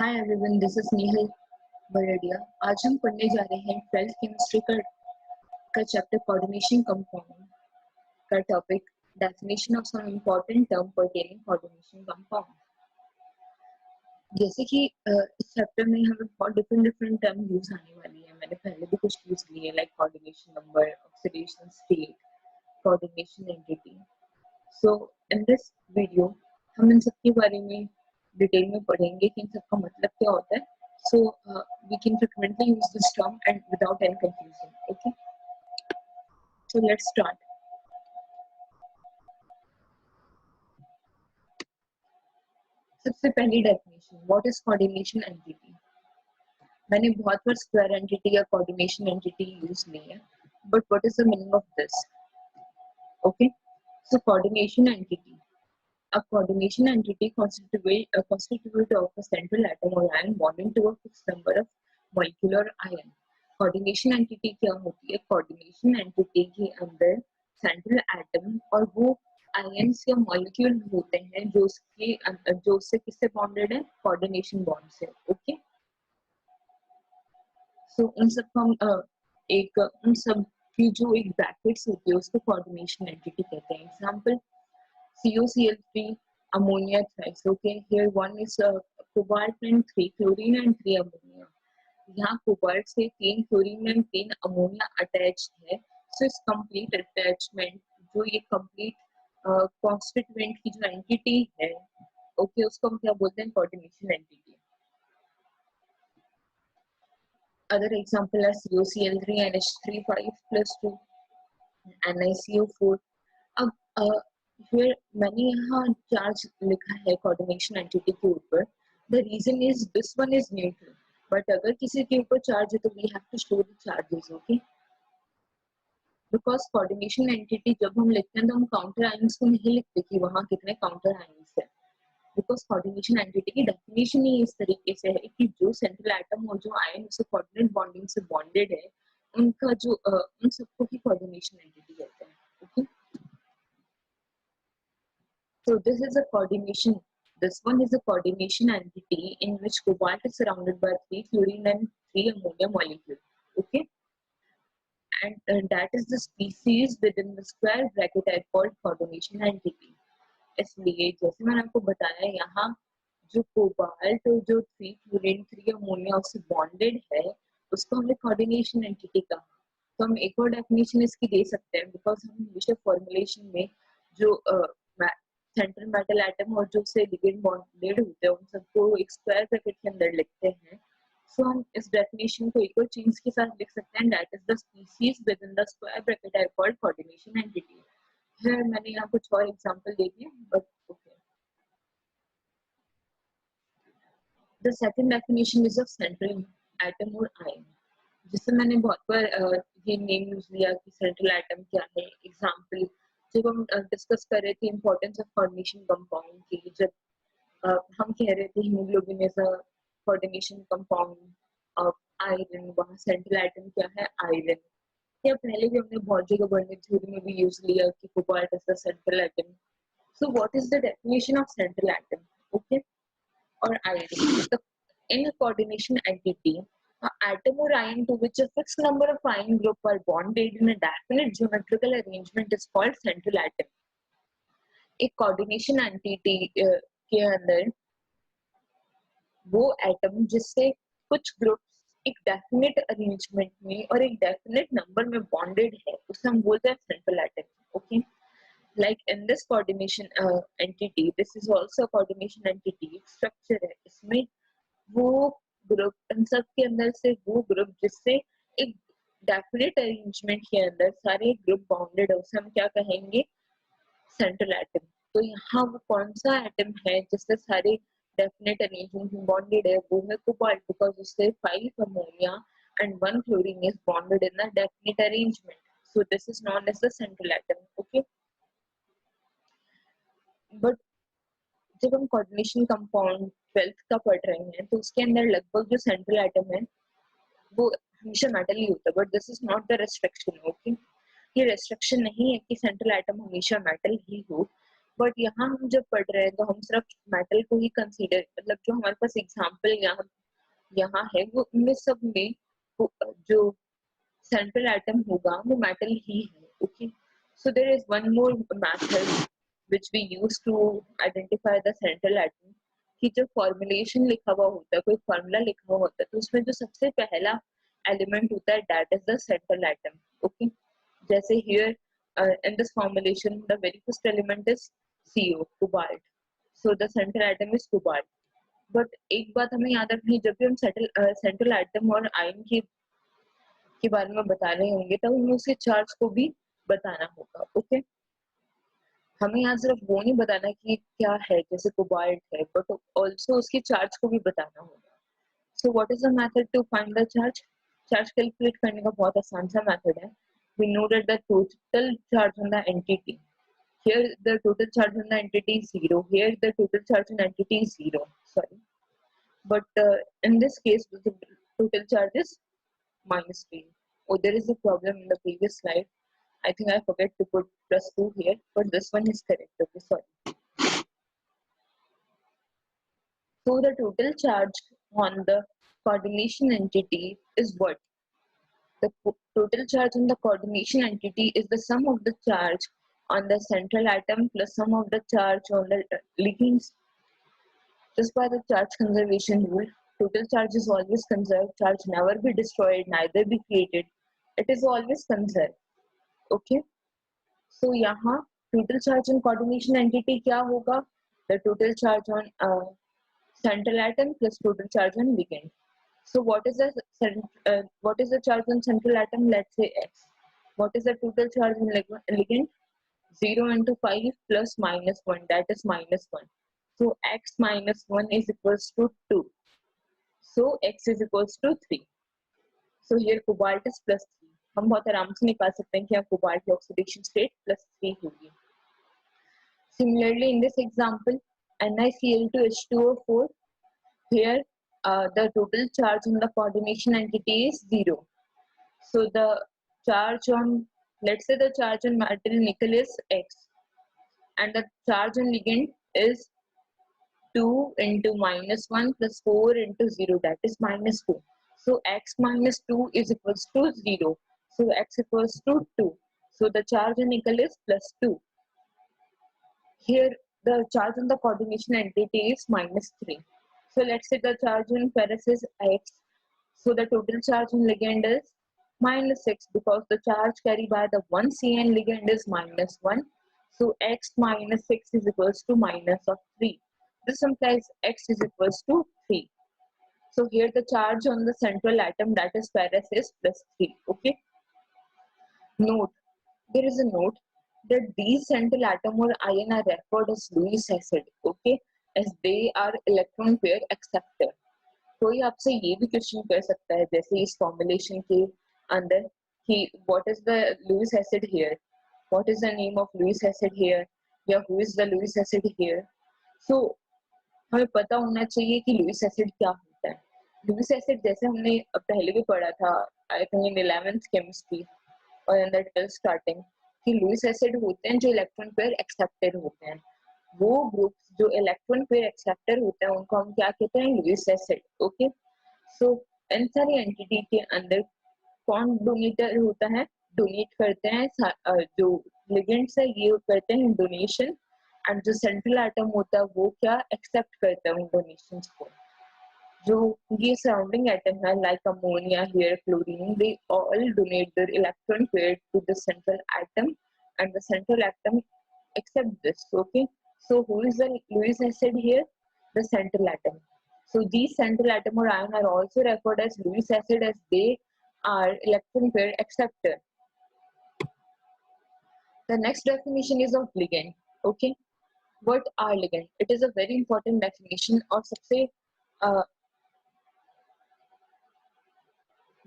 Hi everyone, this is Nehal Bardia. आज हम पढ़ने जा रहे हैं 12th केमिस्ट्री का चैप्टर कोऑर्डिनेशन कंपाउंड का topic definition of some important term pertaining coordination compound. जैसे कि इस चैप्टर में हमें बहुत डिफरेंट टर्म यूज आने वाली है। मैंने पहले भी कुछ यूज लिए like coordination number, oxidation state, coordination entity. So in this video हम इन सब के बारे में डिटेल में पढ़ेंगे कि इन सब का मतलब क्या होता है। So we can frequently use this term and without any confusion. Okay. So let's start. सबसे पहली definition, what is coordination entity. मैंने बहुत बार स्क्वायर एंटिटी या कोऑर्डिनेशन एंटिटी यूज की है, but what is the meaning of this? Okay, so coordination entity, a coordination entity constituted of a central atom or ion bonding to a fixed number of molecular ion. Coordination entity क्या होती है? Coordination entity के अंदर central atom और वो ions या molecule होते हैं जो उससे किससे बॉन्डेड है? कोऑर्डिनेशन बॉन्ड से। ओके, सो उन सब को हम उन सब की जो एक ब्रैकेट्स होती है उसको कोऑर्डिनेशन एंटिटी कहते हैं। Example CuCl3 ammonia thrice. Okay, here one is cobalt and 3 chlorine and 3 ammonia. यहाँ कोबाल्ट से 3 क्लोरीन एंड 3 अमोनिया अटैच्ड है। सो इस कंप्लीट अटैचमेंट, जो ये कंप्लीट कॉन्स्टिट्यूएंट की जो एंटिटी है, ओके, उसको हम क्या बोलते हैं? Coordination entity. अदर एग्जांपल है CuCl3 NH3 5 + 2 NiCO4। अब फिर मैंने यहाँ चार्ज लिखा है कोऑर्डिनेशन एंटिटी के ऊपर। The reason is this one is neutral, but अगर किसी के ऊपर चार्ज है तो we have to show the charges. Okay, because coordination entity जब हम लिखते हैं तो हम काउंटर आयंस को नहीं लिखते कि वहाँ कितने काउंटर आयंस है, बिकॉज कोऑर्डिनेशन एंटिटी की डेफिनेशन ही इस तरीके से है कि जो सेंट्रल एटम और जो आयन उससे कोऑर्डिनेट बॉन्डिंग से बॉन्डेड है, उनका जो उन सबको ही कोऑर्डिनेशन एंटिटी कहते हैं। Okay, so this is a coordination. This one is a coordination entity in which cobalt is surrounded by 3 fluorine and 3 ammonia molecule. Okay, and that is the species within the square bracket I called coordination entity. इसलिए जैसे मैंने आपको बताया, यहाँ जो cobalt और जो 3 fluorine 3 ammonia उससे बॉन्डेड है, उसको हमने कोऑर्डिनेशन एंटिटी कहा। तो हम एक और डेफिनेशन इसकी दे सकते हैं, बिकॉज हम हमेशा फॉर्मुलेशन में जो सेंट्रल मेटल एटम और जो से लिगेंड बॉन्डेड होते हैं उन सबको एक स्क्वायर ब्रैकेट के अंदर लिखते हैं। सो हम इस डेफिनेशन को एक और चीज के साथ लिख सकते हैं, that is the species with in the square bracket I called coordination entity. है, मैंने यहाँ कुछ और एग्जांपल दे दिए, but okay. The second definition is of central atom और आयन, जिससे मैंने बहुत बार ये नेम यूज लिया कि सेंट्रल एटम क्या है। एग्जांपल जब हम डिस्कस कर रहे थे इंपॉर्टेंस ऑफ कोऑर्डिनेशन कंपाउंड की, जब हम कह रहे थे haemoglobin is a coordination compound of iron, वहाँ सेंट्रल एटम क्या है? आयरन। या पहले भी हमने बहुत जगह बर्निंग थ्योरी में भी यूज लिया कि cobalt is the central atom. So what is the definition of central atom? Okay, or iron. In a coordination entity, an atom or ion to which a fixed number of ion group are bonded in a definite geometrical arrangement is called central atom. एक coordination entity के अंदर वो atom जिससे कुछ groups एक definite arrangement में और एक डेफिनेट नंबर में बॉन्डेड है, उसे हम बोलते हैं central atom. Okay, like in this coordination entity, this is also a coordination entity structure है। इसमें वो ग्रुप, इन सब के अंदर से वो ग्रुप जिससे एक डेफिनेट अरेंजमेंट के अंदर सारे ग्रुप बाउंडेड है, उसे हम क्या कहेंगे? Central atom. तो यहाँ वो कौन सा एटम है जिससे सारे डेफिनेट अरेंजमेंट में बॉन्डेड है? वो है कोबाल्ट, बिकॉज उससे 5 ammonia and 1 chlorine is bonded in a definite arrangement. So this is known as the central atom. Okay, but जब हम कोऑर्डिनेशन कंपाउंड 12th का पढ़ रहे हैं तो उसके अंदर लगभग जो सेंट्रल एटम है वो हमेशा मेटल ही होता है, but this is not the restriction. Okay, ये रेस्ट्रिक्शन नहीं है कि सेंट्रल एटम हमेशा मेटल ही हो, बट यहाँ हम जब पढ़ रहे हैं तो हम सिर्फ मेटल को ही कंसीडर, मतलब जो हमारे पास एग्जाम्पल यहाँ यहाँ है वो उनमें सब में जो सेंट्रल एटम होगा वो मेटल ही है. Okay, so there is one more method which we use to identify the central atom, कि जो फॉर्मुलेशन लिखा हुआ होता है, कोई फॉर्मूला लिखा हुआ होता है, तो उसमें जो सबसे पहला एलिमेंट होता है that is the central atom. Okay, जैसे here in this formulation the very first element is CO, cobalt. So the central atom is cobalt. But एक बात हमें याद रखनी है, जब भी हम सेंट्रल एटम और आयन के बारे में बता रहे होंगे तब हमें उसके चार्ज को भी बताना होगा. ओके, हमें यहाँ सिर्फ वो नहीं बताना कि क्या है, जैसे कोबाल्ट है, बट ऑल्सो उसके चार्ज को भी बताना होगा. So what is the method to find the charge? Charge calculate करने का बहुत आसान सा मेथड है. We know that the total charge on the entity, here the total charge on the entity is 0, here the total charge on entity is 0, sorry, but in this case the total charge is minus 3. Oh, there is a problem in the previous slide. I think I forget to put +2 here, but this one is correct. Okay, sorry. So the total charge on the coordination entity is what? The total charge on the coordination entity is the sum of the charge on the central atom plus sum of the charge on the ligands. Just by the charge conservation rule, total charge is always conserved. Charge never be destroyed, neither be created. It is always conserved. Okay. So यहाँ total charge on coordination entity क्या होगा? The total charge on central atom plus total charge on ligand. So what is the charge on central atom? Let's say X. What is the total charge on ligand? 0 into 5 plus minus 1, that is minus 1. So X minus 1 is equals to 2. So X is equals to 3. So here cobalt is plus 3. हम बहुत आराम से निकाल सकते हैं कि cobalt की oxidation state plus 3 होगी. Similarly, in this example, NiCl2H2O4, here the total charge on the coordination entity is 0. So the charge on, let's say the charge on metal nickel is X, and the charge on ligand is 2 into minus 1 plus 4 into 0, that is minus 2. So X minus 2 is equals to 0. So X equals to 2. So the charge on nickel is plus 2. Here the charge on the coordination entity is minus 3. So let's say the charge on ferrous is X. So the total charge on ligand is minus 6, because the charge carried by the 1 CN ligand is minus 1. So X minus 6 is equals to minus of 3. This implies X is equals to 3. So here the charge on the central atom, that is ferrous, is plus 3. Okay. Note, there is a note that these central atom or ion are referred as Lewis acid. Okay, as they are electron pair acceptor. कोई आपसे ये भी question कर सकता है जैसे इस formulation के अंदर कि what is the Lewis acid here, what is the name of Lewis acid here, या who is the Lewis acid here. So हमें पता होना चाहिए कि लुईस एसिड क्या होता है. लुईस एसिड जैसे हमने पहले भी पढ़ा था, आई थिंक इन 11th केमिस्ट्री और इन द 12th स्टार्टिंग, कि लुईस एसिड होते हैं जो इलेक्ट्रॉन पेयर एक्सेप्टर होते हैं. वो ग्रुप्स जो इलेक्ट्रॉन पेयर एक्सेप्टर होते हैं उनको हम क्या कहते हैं? Lewis acid. ओके, सो इन सारी एंटिटी के अंदर कौन डोनेटर होता है? डोनेट करते हैं जो लिगेंड्स है ये करते हैं डोनेशन, एंड जो सेंट्रल एटम होता है वो क्या एक्सेप्ट करता है उन डोनेशंस को. जो ये सराउंडिंग एटम है like ammonia, here chlorine, they all donate their electron pair to the central atom and the central atom accept this. Okay, so who is the Lewis acid here? The central atom. So these central atom or ion are also referred as Lewis acid as they are electron pair acceptor. The next definition is of ligand. Okay, what are ligand? It is a very important definition और सबसे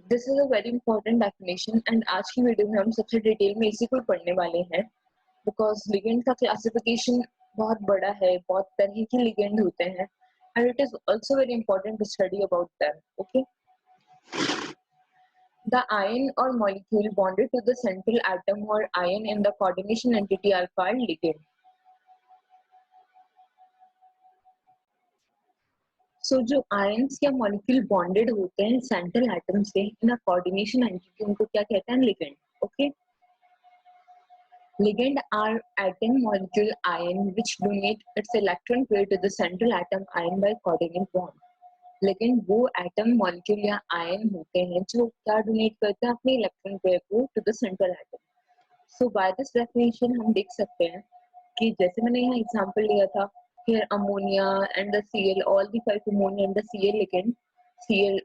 this is a very important definition and आज की video में हम सबसे detail में इसी को पढ़ने वाले हैं. बिकॉज लिगेंड का क्लासिफिकेशन बहुत बड़ा है, बहुत तरह के लिगेंड होते हैं, and it is also very important to study about them. Okay, the ion और molecule bonded to the central atom और ion in the coordination entity are called ligand. So जो आयंस या मॉलिक्यूल बॉन्डेड होते हैं central atom से इन अ coordination entity, उनको क्या कहते हैं? Ligand. Okay, ligand are atom molecule ion which donate its electron pair to the central atom ion by coordinate bond. लेकिन वो एटम मॉलिक्यूल या आयन होते हैं जो क्या डोनेट करते हैं? अपने इलेक्ट्रॉन पेयर को to the central atom. So by this definition हम देख सकते हैं कि जैसे मैंने यहाँ एग्जांपल लिया था, here ammonia and the Cl, all the 5 ammonia and the Cl ligand, Cl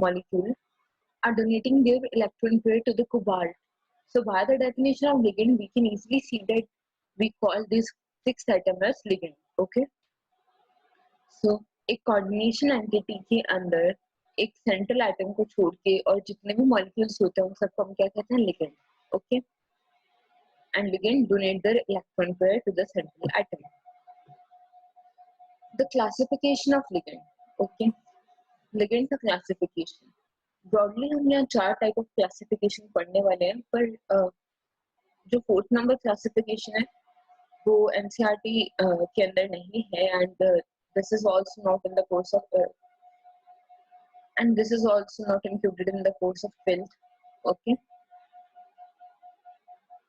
molecule are donating their electron pair to the cobalt. So by the definition of ligand, we can easily see that we call this 6 atom as ligand. Okay. So एक coordination entity के अंदर एक central atom को छोड़ के और जितने भी molecules होते हैं उन सबको हम क्या कहते हैं? ligand. Okay. And ligand donate their electron pair to the central atom. The classification of ligand. Okay. Ligand का classification. Broadly हम यहाँ 4 type of classification पढ़ने वाले हैं, पर जो 4th number classification है वो NCERT के अंदर नहीं है, and this is also not in the course of and this is also not included in the course of 12th. Okay.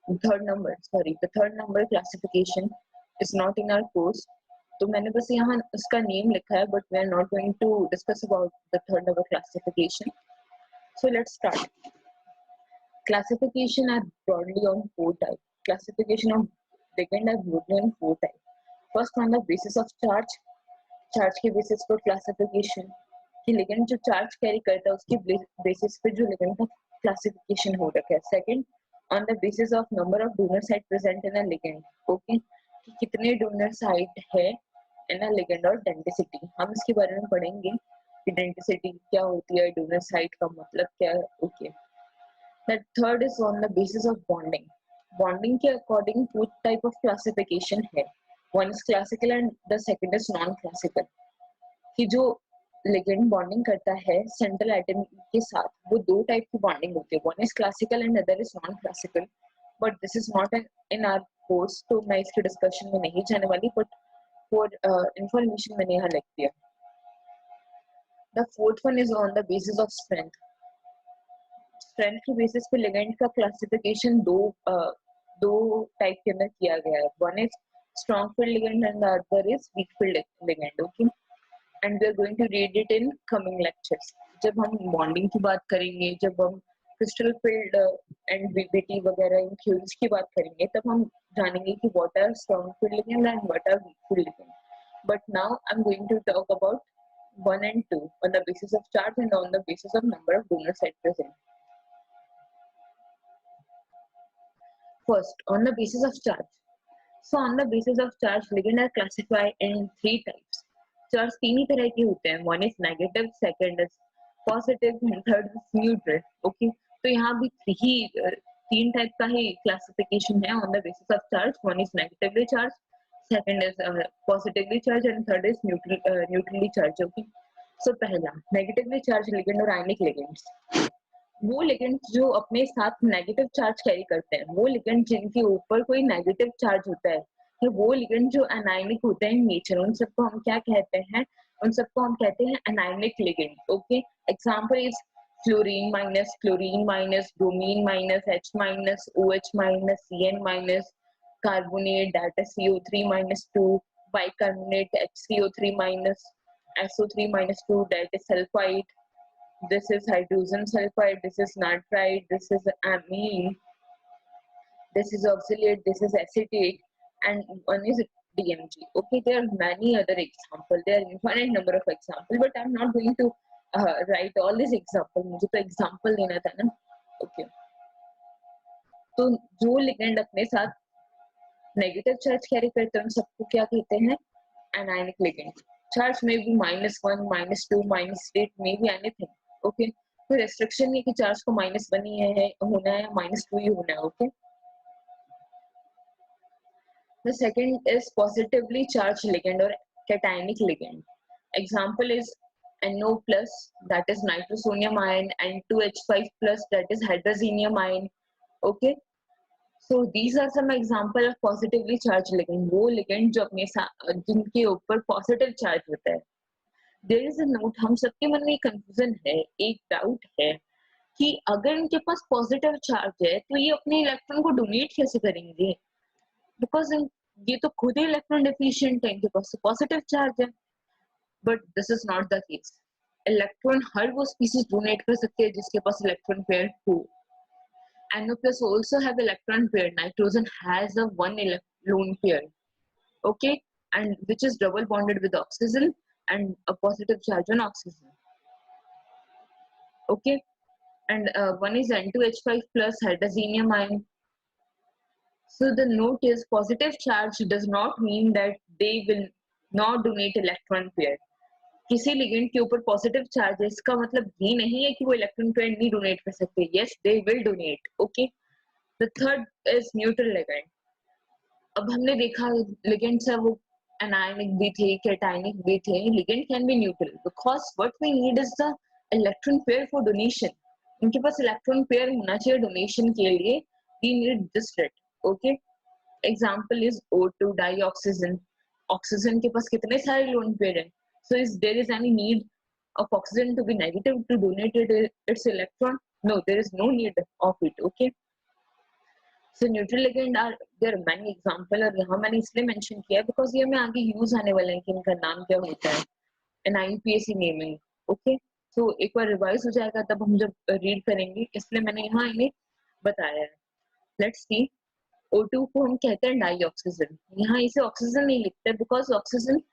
The third number classification is not in our course. तो मैंने बस यहाँ उसका name लिखा है, but we are not going to discuss about the third number classification. So let's start. Classification are broadly on 4 types. Classification of ligand are broadly on 4 types. First, on the basis of charge. Charge के basis पर classification कि ligand जो charge carry करता है उसके basis पे जो ligand का क्लासिफिकेशन हो रखा है. Second, on the basis of number of donor site present in a ligand. Okay, कि कितने डोनर साइट है इन अ लिगेंड, और डेंसिटी हम इसके बारे में पढ़ेंगे कि डेंसिटी क्या होती है, डोनर साइट का मतलब क्या है. Okay. The third is on the basis of bonding. Bonding के अकॉर्डिंग 2 टाइप ऑफ क्लासिफिकेशन है. One is classical and the second is non-classical. कि जो ligand bonding करता है central atom के साथ वो 2 टाइप की bonding होती है. One is classical and other is non-classical. But this is not in our course, तो मैं इसके discussion में नहीं जाने वाली, but for information मैंने यहाँ लिख दिया. The fourth one is on the basis of strength. Strength के basis पे ligand का classification दो टाइप के अंदर किया गया है. One is strong field ligand and the other is weak field ligand. Okay, and we are going to read it in coming lectures. जब हम bonding की बात करेंगे, जब हम crystal field and BBT वगैरह इन theories की बात करेंगे, तब हम जानेंगे कि what are strong field ligand and what are weak field ligand. But now I'm going to talk about 1 and 2 on the basis of charge and on the basis of number of donor site present. First, on the basis of charge. So on the basis of charge, ligand are classified in 3 types. Charge 3 ही तरह के होते हैं. One is negative, second is positive, and third is neutral. Okay, तो यहाँ भी 3 type का ही classification है on the basis of charge. One is negatively charged, second is positively charged, and third is neutrally charged. Okay, so पहला negatively charged ligand और ionic ligands. वो ligand जो अपने साथ नेगेटिव चार्ज कैरी करते हैं, वो लिगेंड जिनके ऊपर कोई नेगेटिव चार्ज होता है, तो वो लिगेंड जो एनायनिक होते हैं नेचर, उन सबको हम क्या कहते हैं? उन सबको हम कहते हैं anionic ligand. Okay, example is fluorine minus, bromine minus, H minus, OH minus, Cn minus, carbonate that is CO3 minus 2, bicarbonate HCO3 minus, SO3 minus 2 that is sulphide. This is hydrogen sulfide, this is nitrite, this is amine, this is oxalate, this is acetate, and one is DMG. Okay, there are many other examples. There are infinite number of examples, but I'm not going to write all these examples. मुझे तो example लेना था ना. Okay. तो जो ligand अपने साथ negative charge carry करते हैं उन सबको क्या कहते हैं? Anionic ligand. Charge may be -1, -2, -8, may be anything. Okay, तो रेस्ट्रिक्शन नहीं कि चार्ज को -1 ही है होना है, -2 ही होना है. Okay, the second is positively charge ligand और cationic ligand. Example is NO+ that is nitrosonium ion, and 2H5+ that is hydrazinium ion. Okay, so these are some example of positively charged ligand. वो ligand जो अपने साथ जिनके ऊपर positive charge होता है. There is a note, हम सबके मन में एक कंफ्यूजन है, एक डाउट है कि अगर इनके पास पॉजिटिव चार्ज है तो ये अपने इलेक्ट्रॉन को डोनेट कैसे करेंगे, बिकॉज ये तो खुद ही इलेक्ट्रॉन डिफिशिएंट है, इनके पास पॉजिटिव चार्ज है। But this is not the case. Electron हर वो स्पीसीज डोनेट कर सकते हैं जिसके पास इलेक्ट्रॉन पेयर हो। NO plus also have electron pair. Nitrogen has a one lone pair, okay, and which is double bonded with oxygen and a positive charge on oxygen, okay. And one is N2H5 plus hydrazinium ion. So the note is positive charge does not mean that they will not donate electron pair. किसी ligand के ऊपर positive charge है इसका मतलब ये नहीं है कि वो इलेक्ट्रॉन पेयर नहीं डोनेट कर सकते। Yes, they will donate, okay. The third is neutral ligand. अब हमने देखा लिगेंड्स है वो एनायनिक भी थे, कैटायनिक भी थे। Ligand can be neutral because what we need is the electron pair for donation. उनके पास इलेक्ट्रॉन पेयर होना चाहिए डोनेशन के लिए। We need this rate, okay. Example is O2 dioxygen. Oxygen के पास कितने सारे लोन पेयर हैं, so is there is any need of oxygen to be negative to donate its electron? No, there is no need of it, okay. So neutral ligand are there are many example, और यहाँ मैंने इसलिए mention किया है because ये हमें आगे use आने वाला है कि इनका नाम क्या होता है in IUPAC नेमिंग, ओके। सो एक बार रिवाइज हो जाएगा तब हम जब रीड करेंगे, इसलिए मैंने यहाँ इन्हें बताया है। लेट्स सी, O2 को हम कहते हैं डाइऑक्सीजन। यहाँ इसे ऑक्सीजन नहीं लिखते because oxygen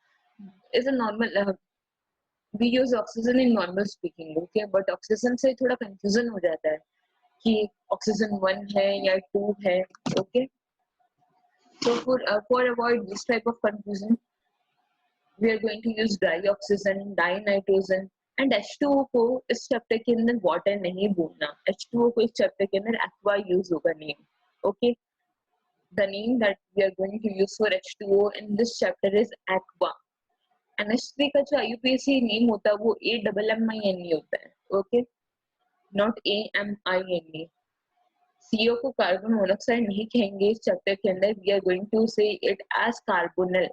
is a normal, we use oxygen in normal speaking, okay, but oxygen से थोड़ा कंफ्यूजन हो जाता है कि ऑक्सीजन 1 है या 2 है, okay. So for avoid this type of confusion, we are going to use dioxygen, dinitrogen and H2O को इस चैप्टर के अंदर वाटर नहीं बोलना। H2O को इस चैप्टर के अंदर aqua यूज होगा name, okay. The name that we are going to use for H2O in this chapter is aqua. NH3 का जो IUPAC नेम होता है वो AMMINE होता है, ओके, नॉट AMINE। CO को कार्बन मोनोक्साइड नहीं कहेंगे इस चैप्टर के अंदर, वी आर गोइंग टू से इट एज कार्बोनल।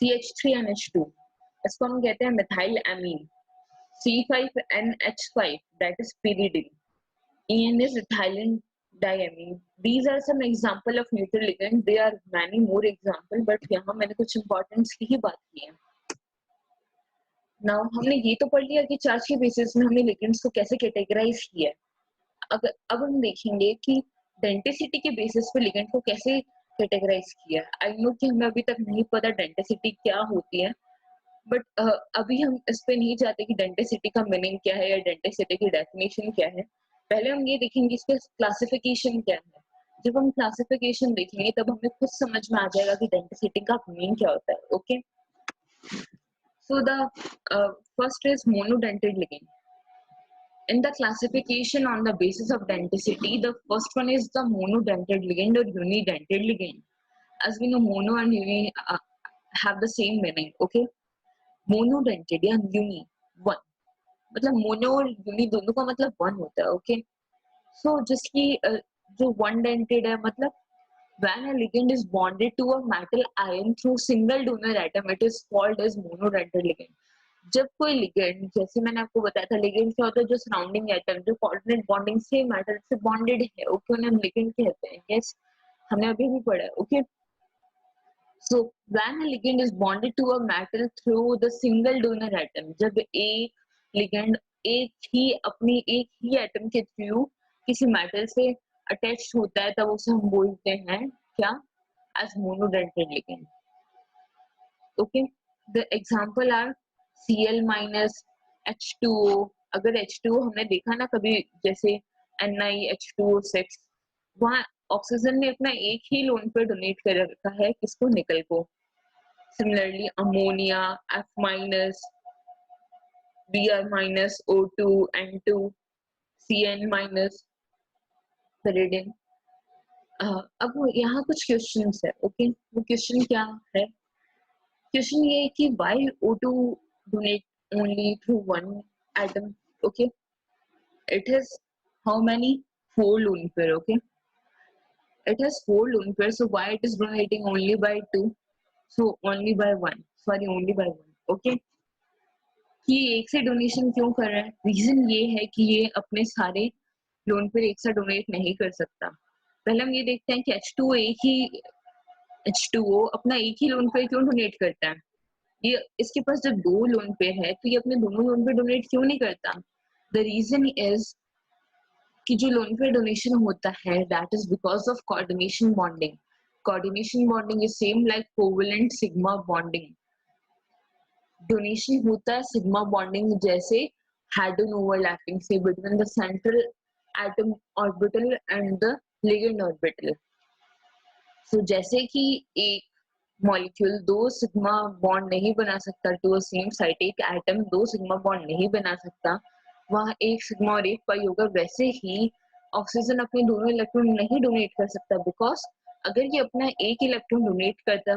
CH3NH2 इसको हम कहते हैं methyl amine. C5NH5 that is pyridine. EN is ethylene diamine. These are some example of neutral ligand. There are many more example, but यहाँ मैंने कुछ importance की ही बात की है। नाउ हमने ये तो पढ़ लिया कि चार्ज के बेसिस में हमने लिगेंड्स को कैसे कैटेगराइज किया है। अगर अब हम देखेंगे कि डेंटिसिटी के बेसिस पे लिगेंड को कैसे कैटेगराइज किया है। आई नो कि हमें अभी तक नहीं पता डेंटिसिटी क्या होती है, बट अभी हम इस पे नहीं जाते कि डेंटिसिटी का मीनिंग क्या है या डेंटिसिटी की डेफिनेशन क्या है। पहले हम ये देखेंगे इसका क्लासिफिकेशन क्या है। जब हम क्लासिफिकेशन देखेंगे तब हमें खुद समझ में आ जाएगा कि डेंटिसिटी का मीनिंग क्या होता है, okay. So the first is monodentate ligand. In the classification on the basis of denticity, the first one is the monodentate ligand or unidentate ligand. As we know, mono and uni have the same meaning, okay? Monodentate या uni one, मतलब mono और uni दोनों का मतलब one होता है, okay? So जिसकी जो one dentate है मतलब when a ligand is bonded to a metal ion through single donor atom, it is called as monodentate ligand. जब कोई लिगेंड, जैसे मैंने आपको बताया था लिगेंड क्या होता है, जो सराउंडिंग एटम जो कोऑर्डिनेट बॉन्डिंग से मैटर से बॉन्डेड है, ओके, उन्हें हम लिगेंड कहते हैं। यस, हमने अभी भी पढ़ा है, okay. So when a ligand is bonded to a metal through the single donor atom, जब एक लिगेंड एक ही एटम के थ्रू किसी मेटल से अटैच होता है तब उसे हम बोलते हैं क्या, as monodentate ligand, okay. The example are Cl minus H2O। अगर H2O हमने देखा ना कभी, जैसे NiH2O6, वहाँ ऑक्सीजन ने अपना एक ही लोन पे डोनेट कर रखा है, किसको, निकल को। Similarly ammonia F minus, Br minus, O2, N2, Cn minus, pyridine। अब यहाँ कुछ क्वेश्चंस है, ओके। वो क्वेश्चन क्या है? क्वेश्चन ये है कि why O2 donate only through one atom, okay. It has how many? 4 lone pair, okay. It has 4 lone pairs, so why it is donating only by 2? So only by 1, sorry, only by 1, okay, कि एक से donation क्यों कर रहा है? Reason ये है कि ये अपने सारे लोन पेयर एक साथ डोनेट नहीं कर सकता। पहले हम ये देखते हैं कि H2O अपना एक ही लोन पेयर क्यों डोनेट करता है? ये इसके पास जब 2 लोन पेयर है तो ये अपने दोनों लोन पेयर डोनेट क्यों नहीं करता? द रीजन इज कि जो लोन पेयर डोनेशन होता है that is because of coordination bonding. Coordination bonding is same like covalent sigma bonding. Donation होता है सिग्मा बॉन्डिंग जैसे हेड-ऑन ओवरलैपिंग से between the central atom orbital and the ligand orbital. So जैसे कि एक molecule 2 sigma bond नहीं बना सकता टू अ सेम साइट, एक एटम 2 सिग्मा बॉन्ड नहीं बना सकता, वहाँ एक सिग्मा और एक पाई होगा। वैसे ही ऑक्सीजन अपने दोनों इलेक्ट्रॉन नहीं डोनेट कर सकता बिकॉज अगर ये अपना एक इलेक्ट्रॉन डोनेट करता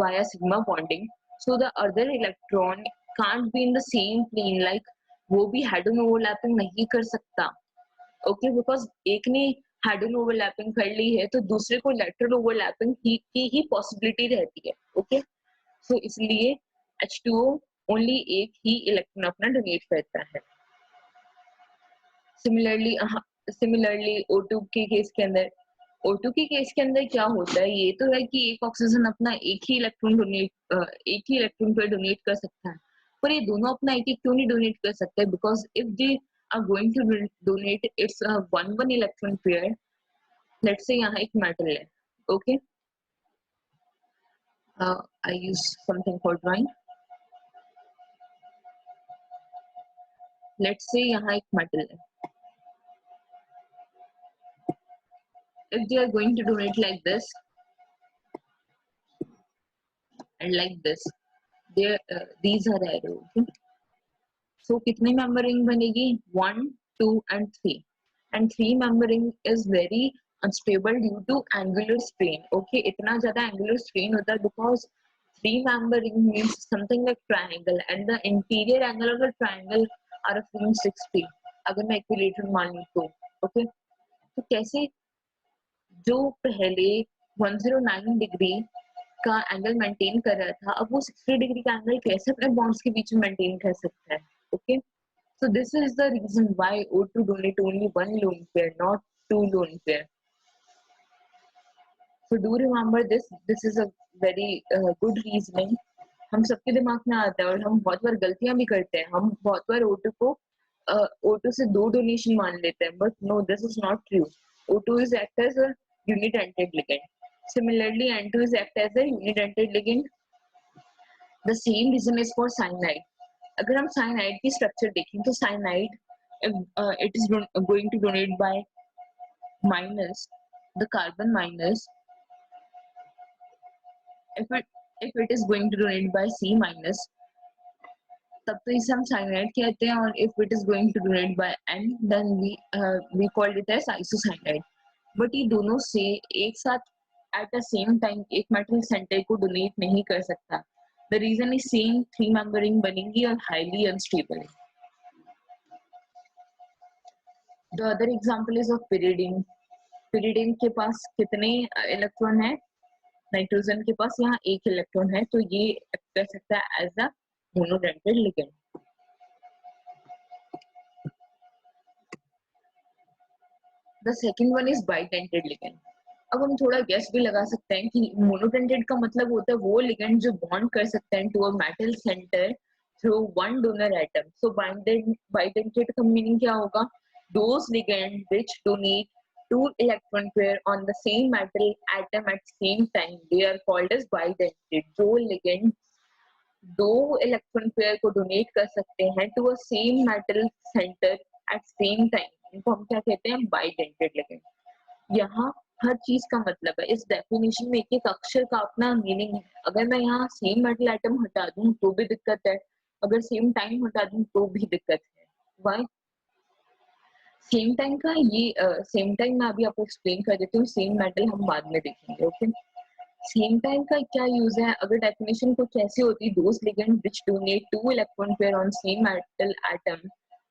via sigma bonding, so the other electron can't be in the same plane, like वो भी हेड ऑन ओवरलैपिंग नहीं कर सकता। ओके, बिकॉज एक ने हेड ऑन ओवरलैपिंग कर ली है तो दूसरे को लेटरल ओवरलैपिंग की ही पॉसिबिलिटी रहती है। ओके, सो इसलिए H2O ओनली एक ही इलेक्ट्रॉन अपना डोनेट करता है। सिमिलरली O2 के केस के अंदर क्या होता है, ये तो है कि एक ऑक्सीजन अपना एक ही इलेक्ट्रॉन पे डोनेट कर सकता है, पर ये दोनों अपना एक क्यों नहीं डोनेट कर सकते? Because if they are going to donate it's one electron pair. Let's say यहाँ एक मेटल है। Okay, I use something for drawing. Let's say यहाँ एक मेटल है। If they are going to donate like this and like this, these are arrow. Okay? So कितने member ring बनेगी? 1, 2 and 3. And 3 member ring is very unstable due to angular strain. Okay, इतना ज़्यादा angular strain होता है because 3 member ring means something like triangle and the interior angle of the triangle are of 360. अगर मैं equilateral मान लूँ तो, okay, तो कैसे जो पहले 109 डिग्री का एंगल मेंटेन कर रहा था अब वो 60 डिग्री का एंगल कैसे अपने बॉन्ड्स के बीच में मेंटेन कर सकता है? Okay, so this is the reason why O2 donate only one lone pair, not 2 lone pair. So do remember this is a very good reasoning. हम सबके दिमाग में आता है और हम बहुत बार गलतियां भी करते हैं। हम बहुत बार O2 से 2 डोनेशन मान लेते हैं, but no, this is not true. O2 is act as a unit-ended ligand. Similarly, N2 is act as a unit-ended ligand. The same reason is for cyanide. अगर हम cyanide की स्ट्रक्चर देखें तो cyanide it is going to donate by minus the carbon minus if it is going to donate by C minus तब तो इसे हम cyanide कहते हैं, और if it is going to donate by N then we called it as isocyanide. But ये दोनों से एक साथ at the same time एक मेटल सेंटर को डोनेट नहीं कर सकता। The reason is same 3 member ring बनेगी और highly unstable। The other example is of pyridine. pyridine के पास कितने इलेक्ट्रॉन है? नाइट्रोजन के पास यहाँ एक इलेक्ट्रॉन है, तो ये कर सकता है as a monodentate ligand. The second one is bidentate ligand. अब हम थोड़ा गेस भी लगा सकते हैं कि मोनोडेंटेड का मतलब होता है वो लिगेंड जो बॉन्ड कर सकते हैं to a metal centre through one donor atom. So bidentate का मीनिंग क्या होगा? Those ligand which donate 2 electron pair on the same metal atom at same time, they are called as bidentate. जो ligand 2 electron pair को donate कर सकते हैं to a same metal centre at same time, इनको हम क्या कहते हैं? Bidentate ligand. यहाँ हर चीज का मतलब है, इस डेफिनेशन में एक एक अक्षर का अपना मीनिंग है। अगर मैं यहाँ सेम मेटल एटम हटा दूं तो भी दिक्कत है, अगर सेम टाइम हटा दूं तो भी दिक्कत है। वाई? सेम टाइम का ये सेम टाइम मैं अभी आपको एक्सप्लेन कर देती हूँ, सेम मेटल हम बाद में देखेंगे। ओके, सेम टाइम का क्या यूज है? अगर डेफिनेशन कुछ ऐसी होती, those ligand which donate 2 electron pair on same metal atom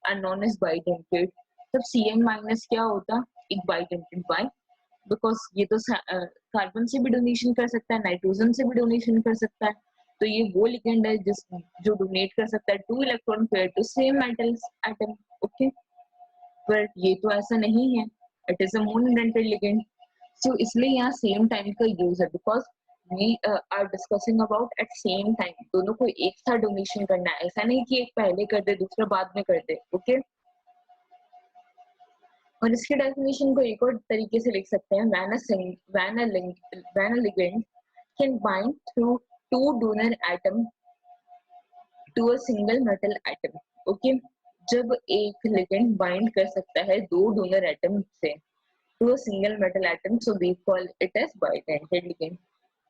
are known as bidentate, तब Cn माइनस क्या होता? एक बाइडेंटेड। बाय बिकॉज ये तो कार्बन से भी डोनेशन कर सकता है, नाइट्रोजन से भी डोनेशन कर सकता है, तो ये वो लिगेंड है जो डोनेट कर सकता है 2 electron pair to same metal atom. Okay, पर ये तो ऐसा नहीं है, it is a monodentate ligand. So इसलिए यहाँ सेम टाइम का यूज है, because we are discussing about at same time, दोनों को एक साथ डोनेशन करना है, ऐसा नहीं कि एक पहले कर दे दूसरा बाद में कर दे। ओके, और इसकी डेफिनेशन को एक और तरीके से लिख सकते हैं, when a ligand can bind through two donor atom to a single metal atom। Okay, जब एक ligand बाइंड कर सकता है दो डोनर एटम से to a single metal atom, so we call it as bidentate ligand।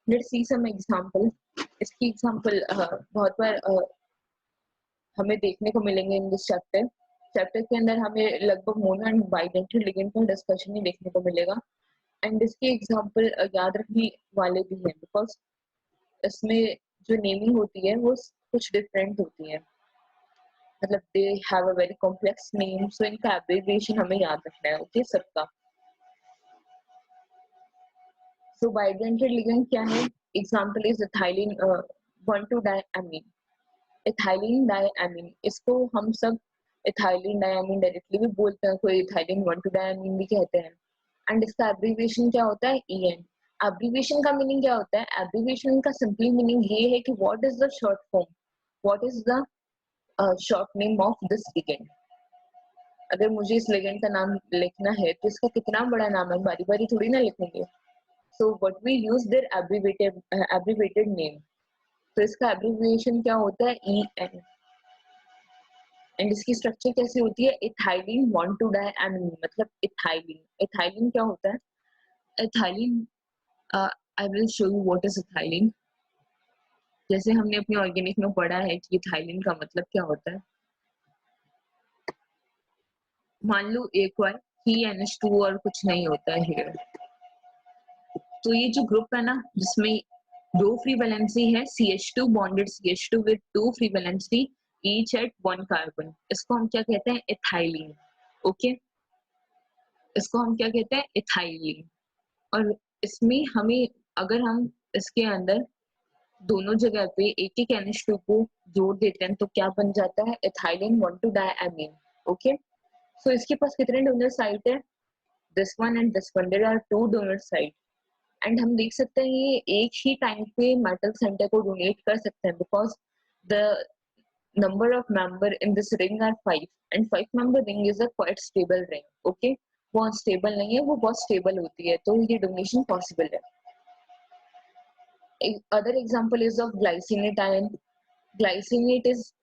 Let's see some example। इसकी example बहुत बार हमें देखने को मिलेंगे इन दिस चैप्टर के अंदर हमें लगभग मोनो एंड बाइडेंटेड लिगेंड का डिस्कशन ही देखने को मिलेगा। एंड इसकी एग्जांपल याद रखने वाले भी हैं, बिकॉज इसमें जो नेमिंग होती है वो कुछ डिफरेंट होती है, मतलब they have a very complex name, so इनका एब्रिविएशन हमें याद रखना है। ओके, सबका। सो बाइडेंटेड लिगेंड क्या है? Example is ethylene 1,2-diamine। Ethylene diamine, इसको हम सब इथाइलिन डायमीन डायरेक्टली भी बोलते हैं, कोई इथाइलिन 1,2-diamine भी कहते हैं। एंड इसका एब्रिविएशन क्या होता है? EN। एब्रिविएशन का मीनिंग क्या होता है? एब्रिविएशन का सिंपली मीनिंग ये है कि what is the short form, what is the short name of this ligand. अगर मुझे इस लिगेंड का नाम लिखना है तो इसका कितना बड़ा नाम है, बारी बारी थोड़ी ना लिखेंगे। So what we use there abbreviated name, तो इसका एब्रिविएशन क्या होता है? EN। एंड इसकी स्ट्रक्चर कैसी होती है? इथाइलिन 1,2-diamine, मतलब इथाइलिन। इथाइलिन क्या होता है? Ethylene, I will show you what is ethylene. जैसे हमने अपने ऑर्गेनिक में पढ़ा है कि इथाइलिन का मतलब क्या होता है। मान लो एक बार ही NH2 और कुछ नहीं होता है here। तो ये जो ग्रुप है ना जिसमें दो फ्री वैलेंसी है, CH2 bonded CH2 with 2 free valency each eight 1 carbon, इसको हम क्या कहते हैं? इथाइलिन। ओके, इसको हम क्या कहते हैं? इथाइलिन। और इसमें हमें, अगर हम इसके अंदर दोनों जगह पे एक एक NH2 को जोड़ देते हैं तो क्या बन जाता है? Ethylene 1,2-diamine। ओके, सो इसके पास कितने डोनर साइट है? This one and this one, there are 2 donor site. And हम देख सकते हैं ये एक ही टाइम पे मेटल सेंटर को डोनेट कर सकते हैं, because the number of member in this ring are 5 and 5-member ring is a quite stable ring। okay, वो अनस्टेबल नहीं है, वो बहुत स्टेबल होती है, तो ये डोनेशन पॉसिबल है। Other example is of glycinate ion। Glycinate is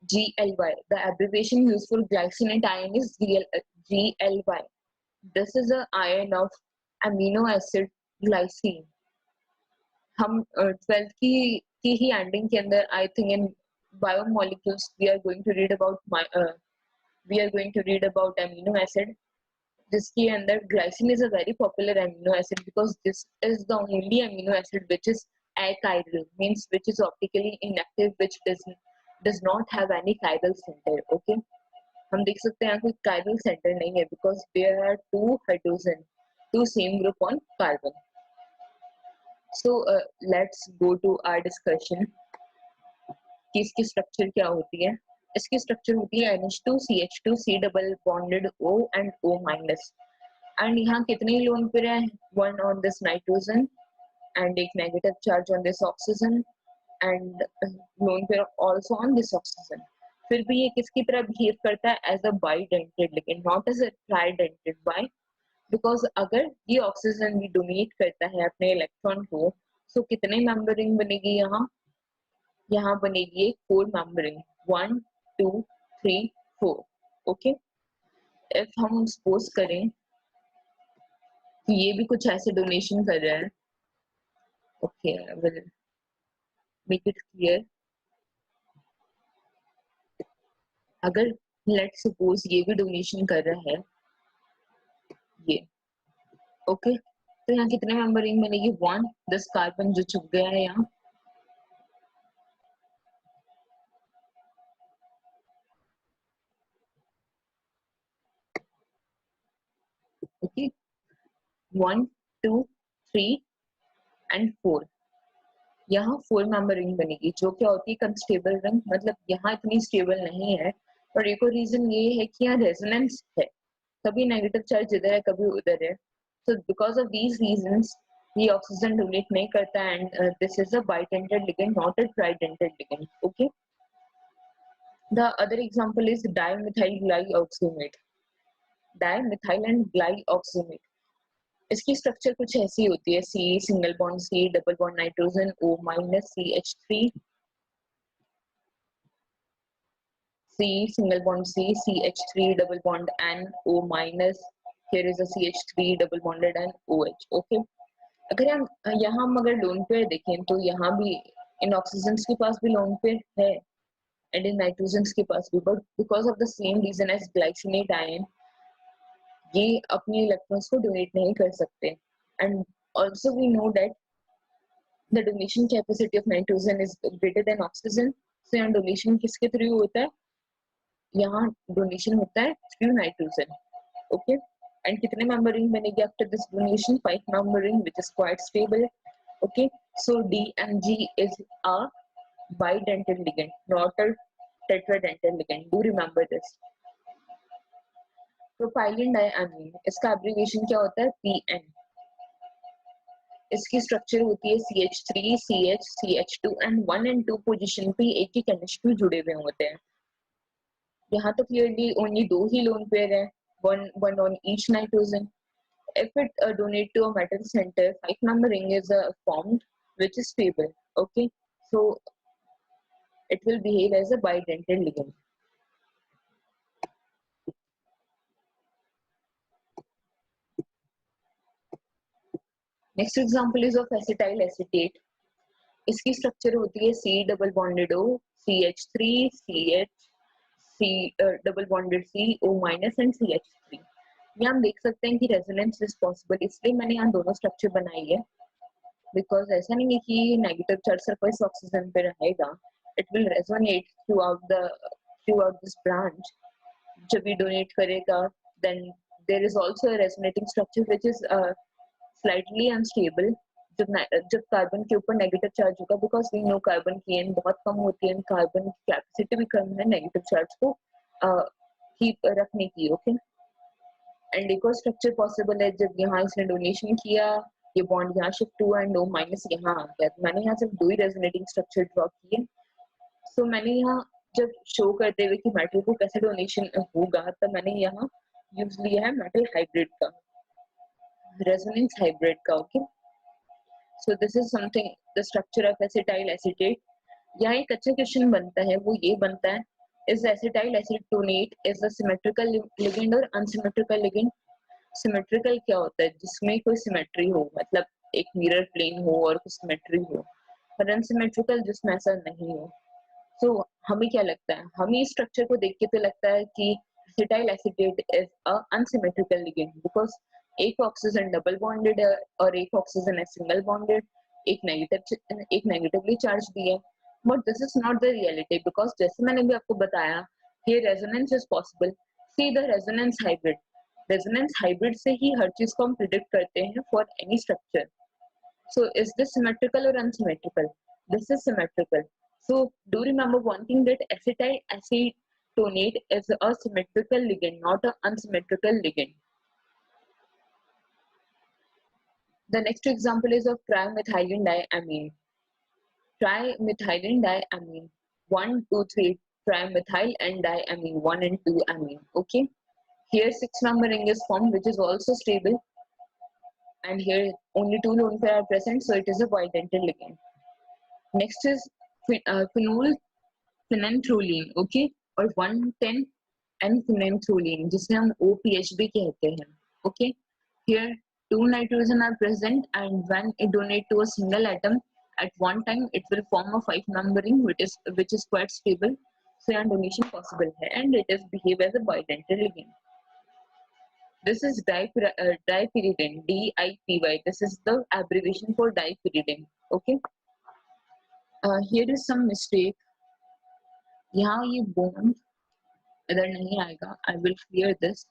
GLY। The abbreviation used for glycinate ion is GLY। This is a ion of amino acid glycine। हम 12th की ही एंडिंग के अंदर I think in biomolecules we are going to read about amino acid, जिसके अंदर glycine is a very popular amino acid because this is the only amino acid which is achiral, means which is optically inactive, which does not have any chiral center। okay, हम देख सकते हैं यहाँ कोई chiral center नहीं है because there are two hydrogen, two same group on carbon। so let's go to our discussion कि इसकी स्ट्रक्चर क्या होती है। इसकी स्ट्रक्चर होती है NH2 CH2 C double bonded O and O minus. And यहाँ कितने लोन पेयर है? 1 ऑन दिस नाइट्रोजन एंड एक negative charge on this oxygen and lone pair also on this oxygen. फिर भी ये किसकी तरह बिहेव करता है? एज अ बाइडेंटेड, लेकिन not as a tridentate. Bye, because अगर ये ऑक्सीजन भी डोनेट करता है अपने इलेक्ट्रॉन को, तो कितने मेंबरिंग बनेगी यहाँ? यहाँ बनेगी एक 4-मेंबरिंग, 1 2 3 4। ओके, इफ हम सपोज करें कि ये भी कुछ ऐसे डोनेशन कर रहा है, okay I will make it clear. अगर लेट सपोज ये भी डोनेशन कर रहा है ये, ओके, तो यहाँ कितने मेंबरिंग बनेगी? 1, 10 कार्बन जो छुप गया है यहाँ, ओके, 1 2 3 एंड 4, यहाँ 4 मेंबर रिंग बनेगी जो क्या होती है कंस्टेबल रिंग, मतलब यहाँ इतनी स्टेबल नहीं है। और एक और रीजन ये है कि यहाँ रेजोनेंस है, कभी नेगेटिव चार्ज इधर है कभी उधर है। So because of these reasons, the oxygen donate नहीं करता and this is a bidentate ligand, not a tridentate ligand. Okay. The other example is dimethyl glyoximate. Dimethyl and glyoximate. इसकी स्ट्रक्चर कुछ ऐसी होती है, C single bond C double bond nitrogen O minus CH3, C single bond C CH3 double bond N O minus. Here is a CH3 double bonded N OH. Okay. अगर हम यहाँ हम अगर लोन पेयर देखें तो यहाँ भी इन oxygen के पास भी लोन पेयर है एंड इन नाइट्रोजन के पास भी, but because of the same reason as glycinate ion ये अपने इलेक्ट्रॉन्स को डोनेट नहीं कर सकते। And also we know that the donation capacity of nitrogen is greater than oxygen. So यहाँ डोनेशन किसके थ्रू होता है, यहाँ डोनेशन होता है थ्रू नाइट्रोजन। ओके। एंड कितने मेंबर रिंग बनेगी after this donation, 5 member ring which is quite stable. Okay, so DMG is a bidentate ligand, not a tetradentate ligand. Do remember this. Propylene diamine, इसका abbreviation क्या होता है, PN। इसकी structure होती है CH3 CH CH2 and 1 and 2 position पे एक ही chemistry जुड़े हुए होते हैं। यहाँ तो क्लियरली ओनली दो ही लोन पेयर है, one on each nitrogen. If it donate to a metal center, 5 member ring is formed which is stable. Okay, so it will behave as a bidentate ligand. Next example is of acetyl acetate. इसकी structure होती है C double bonded O CH3 CH C double bonded C O minus and CH3। ये हम देख सकते हैं कि resonance is possible, इसलिए मैंने यहाँ दोनों स्ट्रक्चर बनाई है, बिकॉज ऐसा नहीं है कि नेगेटिव चार्ज सरफेस ऑक्सीजन पे रहेगा, it will resonate throughout this branch. जब ये डोनेट करेगा then there is also a resonating structure which is slightly unstable। जब कार्बन के ऊपर नेगेटिव चार्ज होगा, बिकॉज वी नो कार्बन की एन बहुत कम होती है, कार्बन की कैपेसिटी भी कम है नेगेटिव चार्ज को कीप रखने की। ओके। एंड एक और स्ट्रक्चर पॉसिबल है, जब यहाँ इसने डोनेशन किया, ये बॉन्ड यहाँ शिफ्ट हुआ एंड O माइनस यहाँ आ गया। मैंने यहाँ सिर्फ 2 ही रेजोनेटिंग स्ट्रक्चर ड्रॉ किए। सो मैंने यहाँ जब शो करते हुए कि मेटल को कैसे डोनेशन होगा, तब मैंने यहाँ यूज लिया है मेटल हाइब्रिड का, रेजोनेंस हाइब्रिड का। Okay. So this is something the structure of acetyl acetate. यहाँ एक अच्छा क्वेश्चन बनता है, वो ये बनता है, is acetyl acetonate is a symmetrical ligand और अनसिमेट्रिकल लिगेंड। सिमेट्रिकल क्या होता है, जिसमें कोई सिमेट्री हो, मतलब एक मिरर प्लेन हो और कुछ सिमेट्री हो, और अनसिमेट्रिकल जिसमें ऐसा नहीं हो। तो हमें क्या लगता है, हमें इस स्ट्रक्चर को देख के तो लगता है कि acetyl acetate is a unsymmetrical ligand, because एक ऑक्सीजन डबल बॉन्डेड है और एक ऑक्सीजन है सिंगल बॉन्डेड, एक नेगेटिवली चार्ज भी है। But this is not the reality, because जैसे मैंने भी आपको बताया, here resonance is possible। see the resonance hybrid, resonance hybrid से ही हर चीज को हम प्रिडिक्ट करते हैं for any structure. So is this symmetrical और unsymmetrical, this is symmetrical. So do remember one thing, that acetyl acetonate is a symmetrical ligand, not a unsymmetrical ligand. The next example is of trimethylene diamine. Trimethylene diamine, 1 2 3 trimethyl and diamine, 1 and 2 amine. Okay, here 6 member ring is formed which is also stable, and here only 2 lone pair are present, so it is a bidentate ligand. Next is phenol phenanthroline, okay, or 110 and phenanthroline, जिसे हम OPH भी कहते हैं। Okay, here 2 nitrogen are present, and when it donate to a single atom at one time, it will form a 5 member ring which is quite stable. So यहाँ donation possible है, and it is behave as a bidentate ligand. This is dipyridine, DIPY. This is the abbreviation for dipyridine. Okay. Here is some mistake. यहाँ ये bond इधर नहीं आएगा. I will clear this.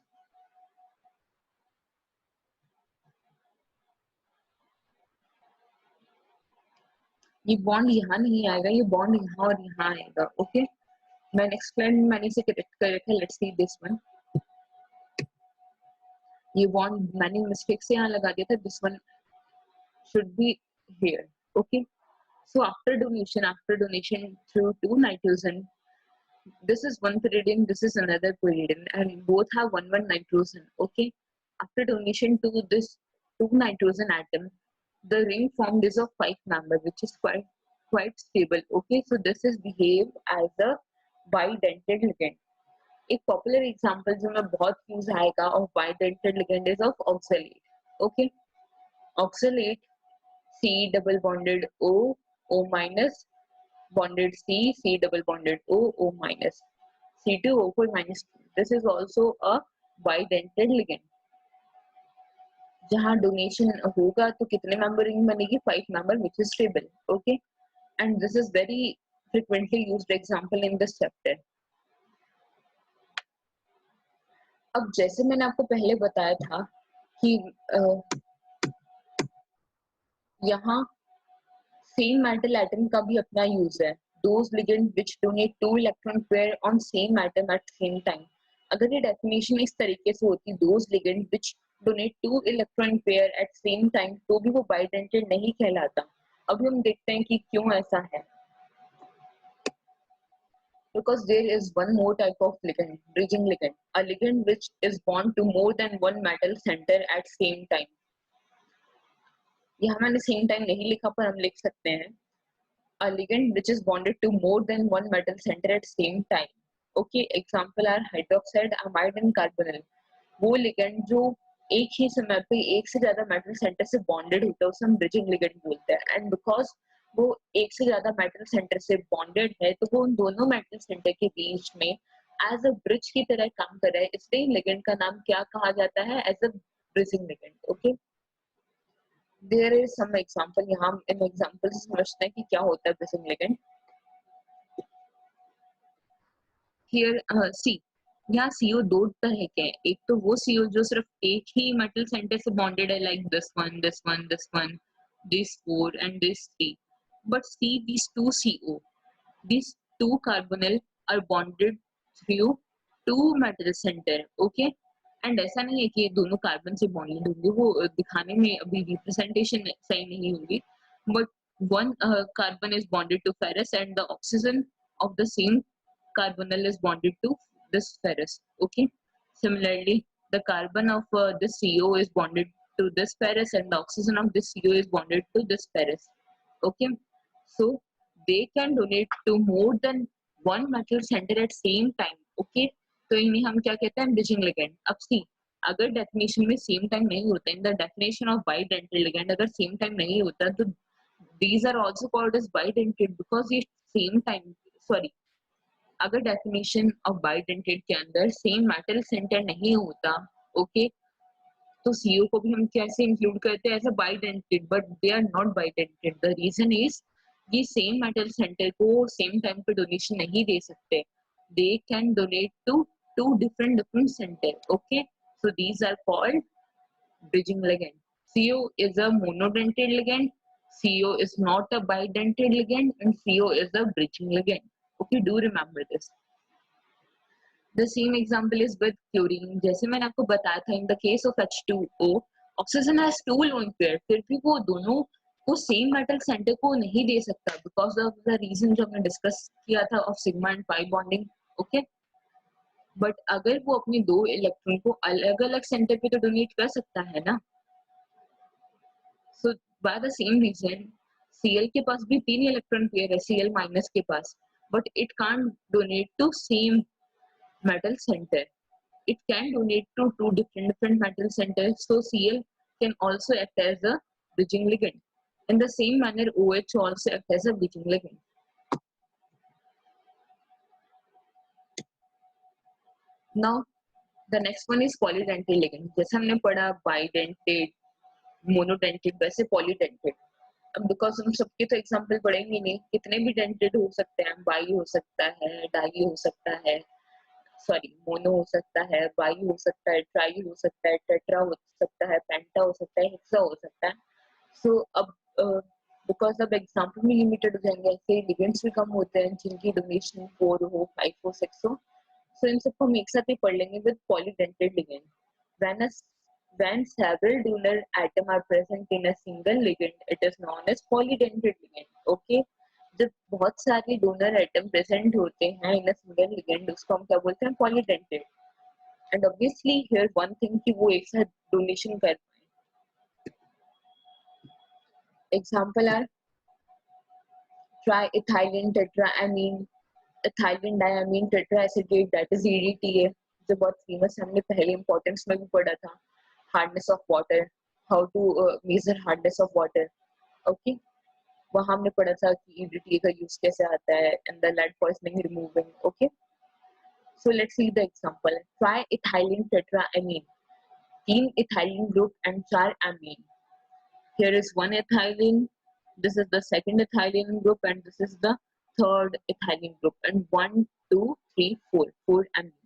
ये bond यहाँ नहीं आएगा, ये बॉन्ड यहाँ और यहाँ आएगा। ओके, मैं नेक्स्ट स्लाइड में मैंने इसे करेक्ट कर रखा है। Let's see this one. ये बॉन्ड मैंने मिस्टेक से यहाँ लगा दिया था, this one should be here. Okay, so after donation through two nitrogen, this is one pyridine, this is another pyridine, and both have one nitrogen. Okay, after donation to this two nitrogen atom, the ring formed is of 5 member, which is quite stable. Okay, so this is behave as a bidentate ligand. एक popular example जो मैं बहुत use आएगा of bidentate ligand is of oxalate. Okay, oxalate C double bonded O, O minus bonded C, C double bonded O, O minus, C2O4 minus 2. This is also a bidentate ligand. जहाँ donation होगा तो कितने member ring बनेगी? 5 member, which is stable. Okay, and this is very frequently used example in this chapter. अब जैसे मैंने आपको पहले बताया था कि यहाँ सेम मेटल एटम का भी अपना यूज है। Those ligands which donate 2 electron pair on same atom at same time. अगर ये डेफिनेशन इस तरीके से होती, those ligands which donate 2 electron pair at same time, तो भी वो bidentate नहीं कहलाता। अभी हम देखते हैं कि क्यों ऐसा है। Because there is one more type of ligand, bridging ligand, a ligand which is bound to more than one metal center at same time. यहाँ मैंने same time नहीं लिखा, पर हम लिख सकते हैं a ligand which is bonded to more than one metal center at same time. Okay, example are hydroxide, amide and carbonyl. वो ligand जो एक ही समय पे एक से ज्यादा मेटल सेंटर से बॉन्डेड होता है उसे हम ब्रिजिंग लिगेंड बोलते हैं। एंड बिकॉज वो एक से ज्यादा मेटल सेंटर से बॉन्डेड है तो वो उन दोनों मेटल सेंटर के बीच में एज अ ब्रिज की तरह काम कर रहा है, इसलिए लिगेंड का नाम क्या कहा जाता है? As a bridging ligand. Okay, there is some example, यहाँ इन एग्जांपल से समझते हैं कि क्या होता है ब्रिजिंग लिगेंड। हियर सी, यहाँ सीओ दो तरह के हैं। एक तो वो सीओ जो सिर्फ एक ही मेटल सेंटर से बॉन्डेड है, like this one, this one, this one, this 4 and this 3। But see these two CO, these two carbonyl are bonded through two metal center. Okay, and ऐसा नहीं है कि ये दोनों कार्बन से बॉन्डेड होंगे, वो दिखाने में अभी रिप्रेजेंटेशन सही नहीं होगी, but one carbon is bonded to ferrous and the oxygen of the same carbonyl is bonded to this ferrous. Okay, similarly the carbon of this CO is bonded to this ferrous and the oxygen of this CO is bonded to this ferrous. Okay, so they can donate to more than one metal center at same time. Okay, तो इन्हें हम क्या कहते हैं? Bridging ligand. अब सी, अगर definition में same time नहीं होता, in the definition of bidentate ligand अगर सेम टाइम नहीं होता तो these are also called as bidentate because ये सेम टाइम, सॉरी, अगर डेफिनेशन ऑफ बाइडेंटेट के अंदर सेम मेटल सेंटर नहीं होता, ओके, तो सीओ को भी हम कैसे इंक्लूड करते हैं? As a bidentate, but they are not bidentate. The reason is ये सेम मेटल सेंटर को सेम टाइम पे डोनेशन नहीं दे सकते, they can donate to two different centre. Okay, so these are called bridging ligand. CO is a monodentate ligand, CO is not a bidentate ligand, and CO is a bridging ligand. Okay, do remember this. The same example is with chlorine. जैसे मैंने आपको बताया था, in the case of H2O, oxygen has two lone pair, फिर भी वो दोनों को सेम मेटल सेंटर को नहीं दे सकता बिकॉज ऑफ द रीजन जो हमने डिस्कस किया था of sigma and pi bonding. Okay, but अगर वो अपने दो इलेक्ट्रॉन को अलग अलग सेंटर पे तो डोनेट कर सकता है ना। So by the same reason Cl के पास भी 3 इलेक्ट्रॉन पेयर है Cl माइनस के पास, but it can't donate to same metal center. It can donate to two different metal centers, so Cl can also act as a bridging ligand. In the same manner, OH also acts as a bridging ligand. Now, the next one is polydentate ligand. जैसे हमने पढ़ा bidentate, monodentate, वैसे polydentate. अब because हम सबके तो example पढ़ेंगे नहीं, कितने भी डेंटेड हो सकते हैं, बाई हो सकता है, डाई हो सकता है, सॉरी मोनो हो सकता है, बाई हो सकता है, ट्राई हो सकता है, टेट्रा हो सकता है, पेंटा हो सकता है, हेक्सा हो सकता है। सो अब बिकॉज अब एग्जाम्पल में लिमिटेड हो जाएंगे, ऐसे लिगेंड्स भी कम होते हैं जिनकी डोनेशन 4 हो, 5 हो, 6 हो। सो इन सबको हम एक साथ ही पढ़ लेंगे with polydentate ligand. When several donor atoms are present in a single ligand, it is known as polydentate ligand. Okay, जब बहुत सारे डोनर एटम प्रेजेंट होते हैं इन अ सिंगल लिगेंड, उसको हम क्या बोलते हैं? Polydentate. And obviously here one thing कि वो एक साथ डोनेशन कर पाए। Example are triethylene tetramine, ethylene diamine tetraacetate, that is EDTA, जो बहुत फेमस है, हमने पहले इंपॉर्टेंस में भी पढ़ा था। Hardness of water, how to measure hardness of water. Okay, वहां हमने पढ़ा था कि EDTA का यूज कैसे आता है and the lead poisoning removing. Okay, so let's see the example. Triethylene tetraamine, 3 ethylene group and 4 amine. Here is one ethylene, this is the second ethylene group, and this is the third ethylene group, and 1 2 3 4 amine.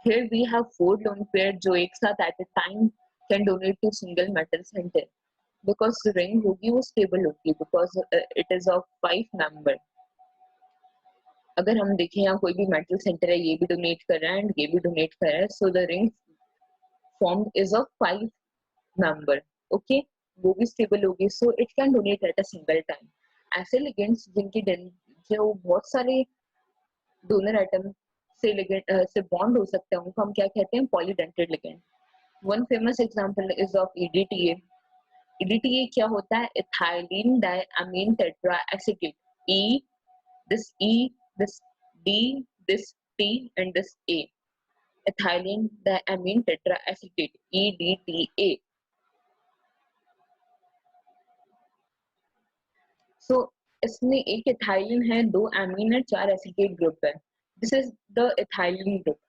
Here we have 4 lone pair जो एक साथ at a time can donate to single metal center, because ring होगी वो stable होगी, because it is of 5 member. अगर हम देखें यहाँ कोई भी मेटल सेंटर है, ये भी डोनेट कर रहा है एंड ये भी डोनेट कर रहा है, so the ring formed is of 5 member. Okay, वो भी स्टेबल होगी, so it can donate at a single time. ऐसे लिगेंड्स जिनकी जो बहुत सारे डोनर एटम से लिगेंड से बॉन्ड हो सकते हैं, उनको हम क्या कहते हैं? Polydentate ligand. One famous example is of EDTA। EDTA क्या होता है? Ethylene diamine tetraacetate. this D, this T, and this A. Ethylene diamine tetraacetate, EDTA. So इसमें एक इथाइलिन है, 2 एमीन है, 4 एसिटेट ग्रुप है। This is the ethylene group.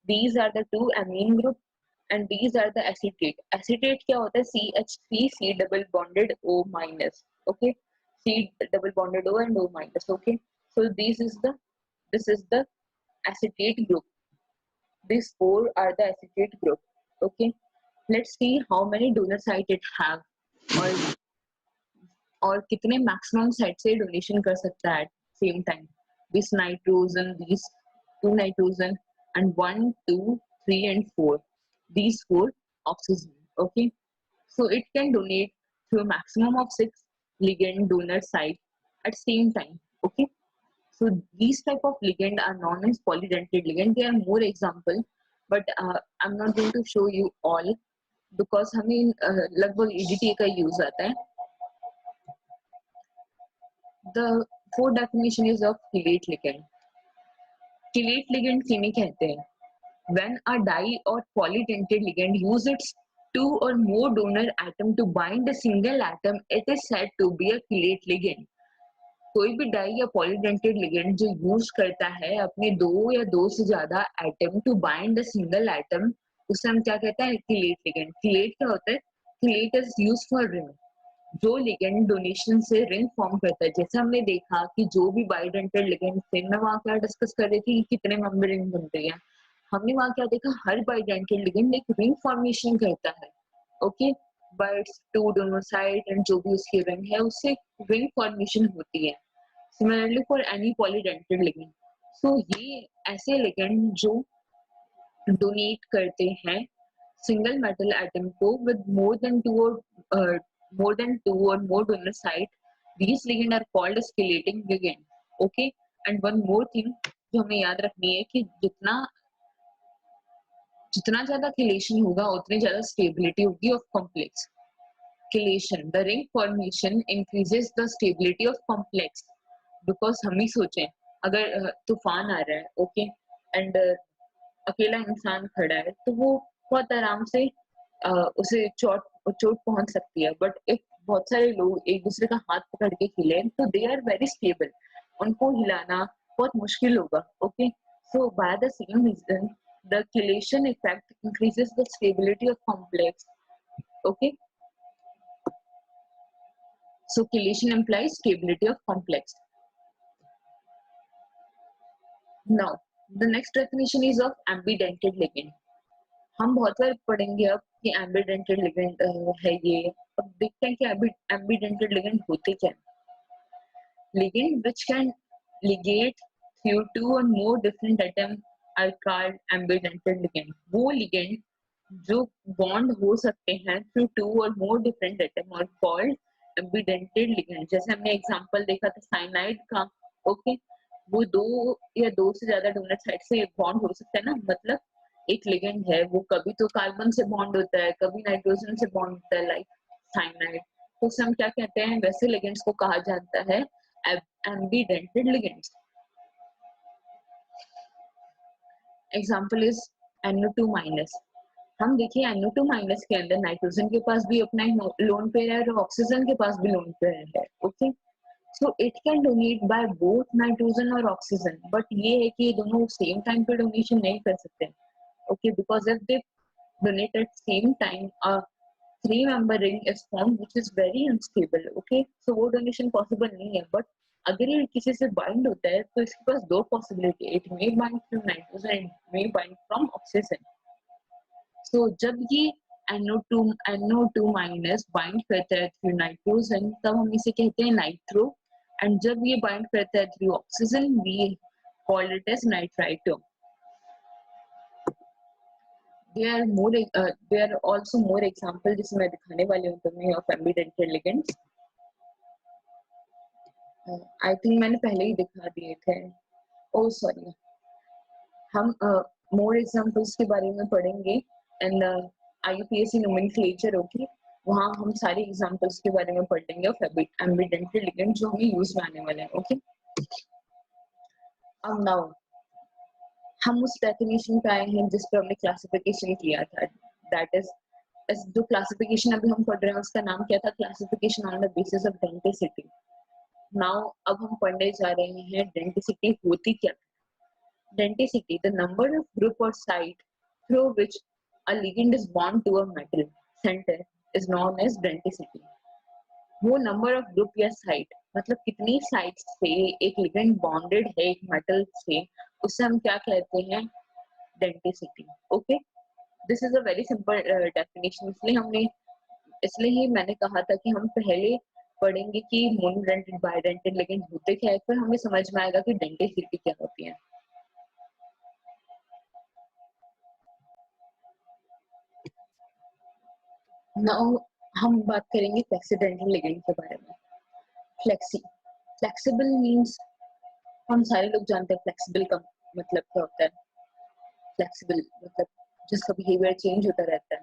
These are the 2 amine group and these are the acetate. Acetate क्या होता है? CH3 C double bonded O minus. Okay, C double bonded O and O minus. Okay, so this is the acetate group. These 4 are the acetate group. Okay, let's see how many donor site it have, और कितने maximum site से donation कर सकता है same time. This nitrogen, these 2 nitrogen, and 1 2 3 and 4, these 4 oxygen. Okay, so it can donate to a maximum of 6 ligand donor site at same time. Okay, so these type of ligand are known as polydentate ligand. There are more example, but I'm not going to show you all because हमें लगभग EDTA का use आता है। The fourth definition is of chelate ligand. Chelate ligand किन्हें कहते हैं? When a di or polydentate ligand uses 2 or more donor atom to bind a single atom, it is said to be a chelate ligand. कोई भी die या polydentate ligand जो use करता है अपने 2 या 2 से ज्यादा atom to bind a single atom, उसे हम क्या कहते हैं? CLAT ligand. क्लेट क्या होता है? Chelate is used for ring. जो लिगेंड डोनेशन से रिंग फॉर्म करता है, जैसे हमने देखा कि जो भी बाइडेंटेड लिगेंड थे, मैं वहां क्या डिस्कस कर रही थी कि कितने मेंबर रिंग बनते हैं। हमने वहां क्या देखा? हर बाइडेंटेड लिगेंड एक रिंग फॉर्मेशन करता है। Okay, bye it's 2 donor side and जो भी उसकी रिंग है उससे रिंग फॉर्मेशन होती है। Similarly for any polydentate ligand, सो ये ऐसे लिगेंड जो डोनेट करते हैं सिंगल मेटल एटम को with more than 2 or more donor site, these ligand are called as chelating ligand. Okay, and one more thing जो हमें याद रखनी है कि जितना ज्यादा chelation होगा उतनी ज्यादा स्टेबिलिटी होगी of complex. Chelation, the ring formation increases the stability of complex. Because हम ही सोचें, अगर तूफान आ रहा है, ओके, एंड अकेला इंसान खड़ा है, तो वो बहुत आराम से उसे चोट पहुंच सकती है। बट एक बहुत सारे लोग एक दूसरे का हाथ पकड़ के हिले तो दे आर वेरी स्टेबल, उनको हिलाना बहुत मुश्किल होगा। Okay, so by the same reason the chelation effect increases the stability of complex. Okay, so chelation implies stability of complex. Now the next definition is of ambidentate ligand. हम बहुत बार पढ़ेंगे अब कि ambidentate ligand है ये, अब देखते हैं कि एम्बीडेंटेड लिगेंड होते क्या है। Ligand which can ligate through two or more different atoms are called ambidentate ligand. वो ligand जो bond हो सकते हैं through two or more different atoms are called ambidentate ligand. जैसे हमने एग्जांपल देखा था साइनाइड का, ओके, वो दो या दो से ज्यादा डोनर साइड से बॉन्ड हो सकता है ना, मतलब एक लिगेंड है वो कभी तो कार्बन से बॉन्ड होता है, कभी नाइट्रोजन से बॉन्ड होता है, लाइक साइनाइड। तो उसे हम क्या कहते हैं, वैसे लिगेंड्स को कहा जाता है एम्बीडेंटेड लिगेंड्स। Example is NO2-। हम देखिए NO2- के अंदर नाइट्रोजन के पास भी अपना लोन पेयर है और ऑक्सीजन के पास भी लोन पेयर है, okay. So it can donate by both nitrogen और ऑक्सीजन, बट ये है कि ये दोनों सेम टाइम पे डोनेशन नहीं कर सकते, okay, because if they donate at same time a three member ring is formed which is very unstable, okay, so वो donation possible नहीं है। but अगर ये किसी से बाइंड होता है तो इसके पास दो possibility, it may bind from nitrogen and may bind from oxygen. So जब ये NO2 माइनस बाइंड करता है थ्रू नाइट्रोजन तब हम इसे कहते हैं नाइट्रो, एंड जब ये बाइंड करता है through oxygen we call it as nitrito. There are also more examples जिसमें मैं दिखाने वाली हूँ तुम्हें of ambidentate ligands. I think मैंने पहले ही दिखा दिए थे। Oh sorry, हम more examples के बारे में पढ़ेंगे and IUPAC nomenclature, okay, वहाँ हम सारे examples के बारे में पढ़ेंगे of ambidentate ligands जो हमें यूज में आने वाले हैं, okay. अब now हम उस डेफिनेशन पे आए हैं जिस पे हमने क्लासिफिकेशन किया था, दैट इज जो क्लासिफिकेशन अभी हम पढ़ रहे हैं उसका नाम क्या था, classification on the basis of denticity. Now अब हम पढ़ने जा रहे हैं डेंटिसिटी होती क्या। Denticity the number of group और site through which a ligand is bond to a metal center is known as denticity. वो नंबर ऑफ ग्रुप या साइट मतलब कितनी साइट से एक लिगेंड बॉन्डेड है एक मेटल से, उससे हम क्या कहते हैं, denticity, okay. This is a very simple definition, इसलिए ही मैंने कहा था कि हम पहले पढ़ेंगे कि मोनोडेंटेड बाइडेंटेड लिगेंड होते क्या है, फिर हमें समझ में आएगा कि डेंटिसिटी क्या होती है। नाउ हम बात करेंगे फ्लेक्सीडेंटल लिगेंड के बारे में। फ्लेक्सिबल मींस हम सारे लोग जानते हैं फ्लेक्सिबल का मतलब क्या होता है। फ्लेक्सिबल मतलब जिसका बिहेवियर चेंज होता रहता है,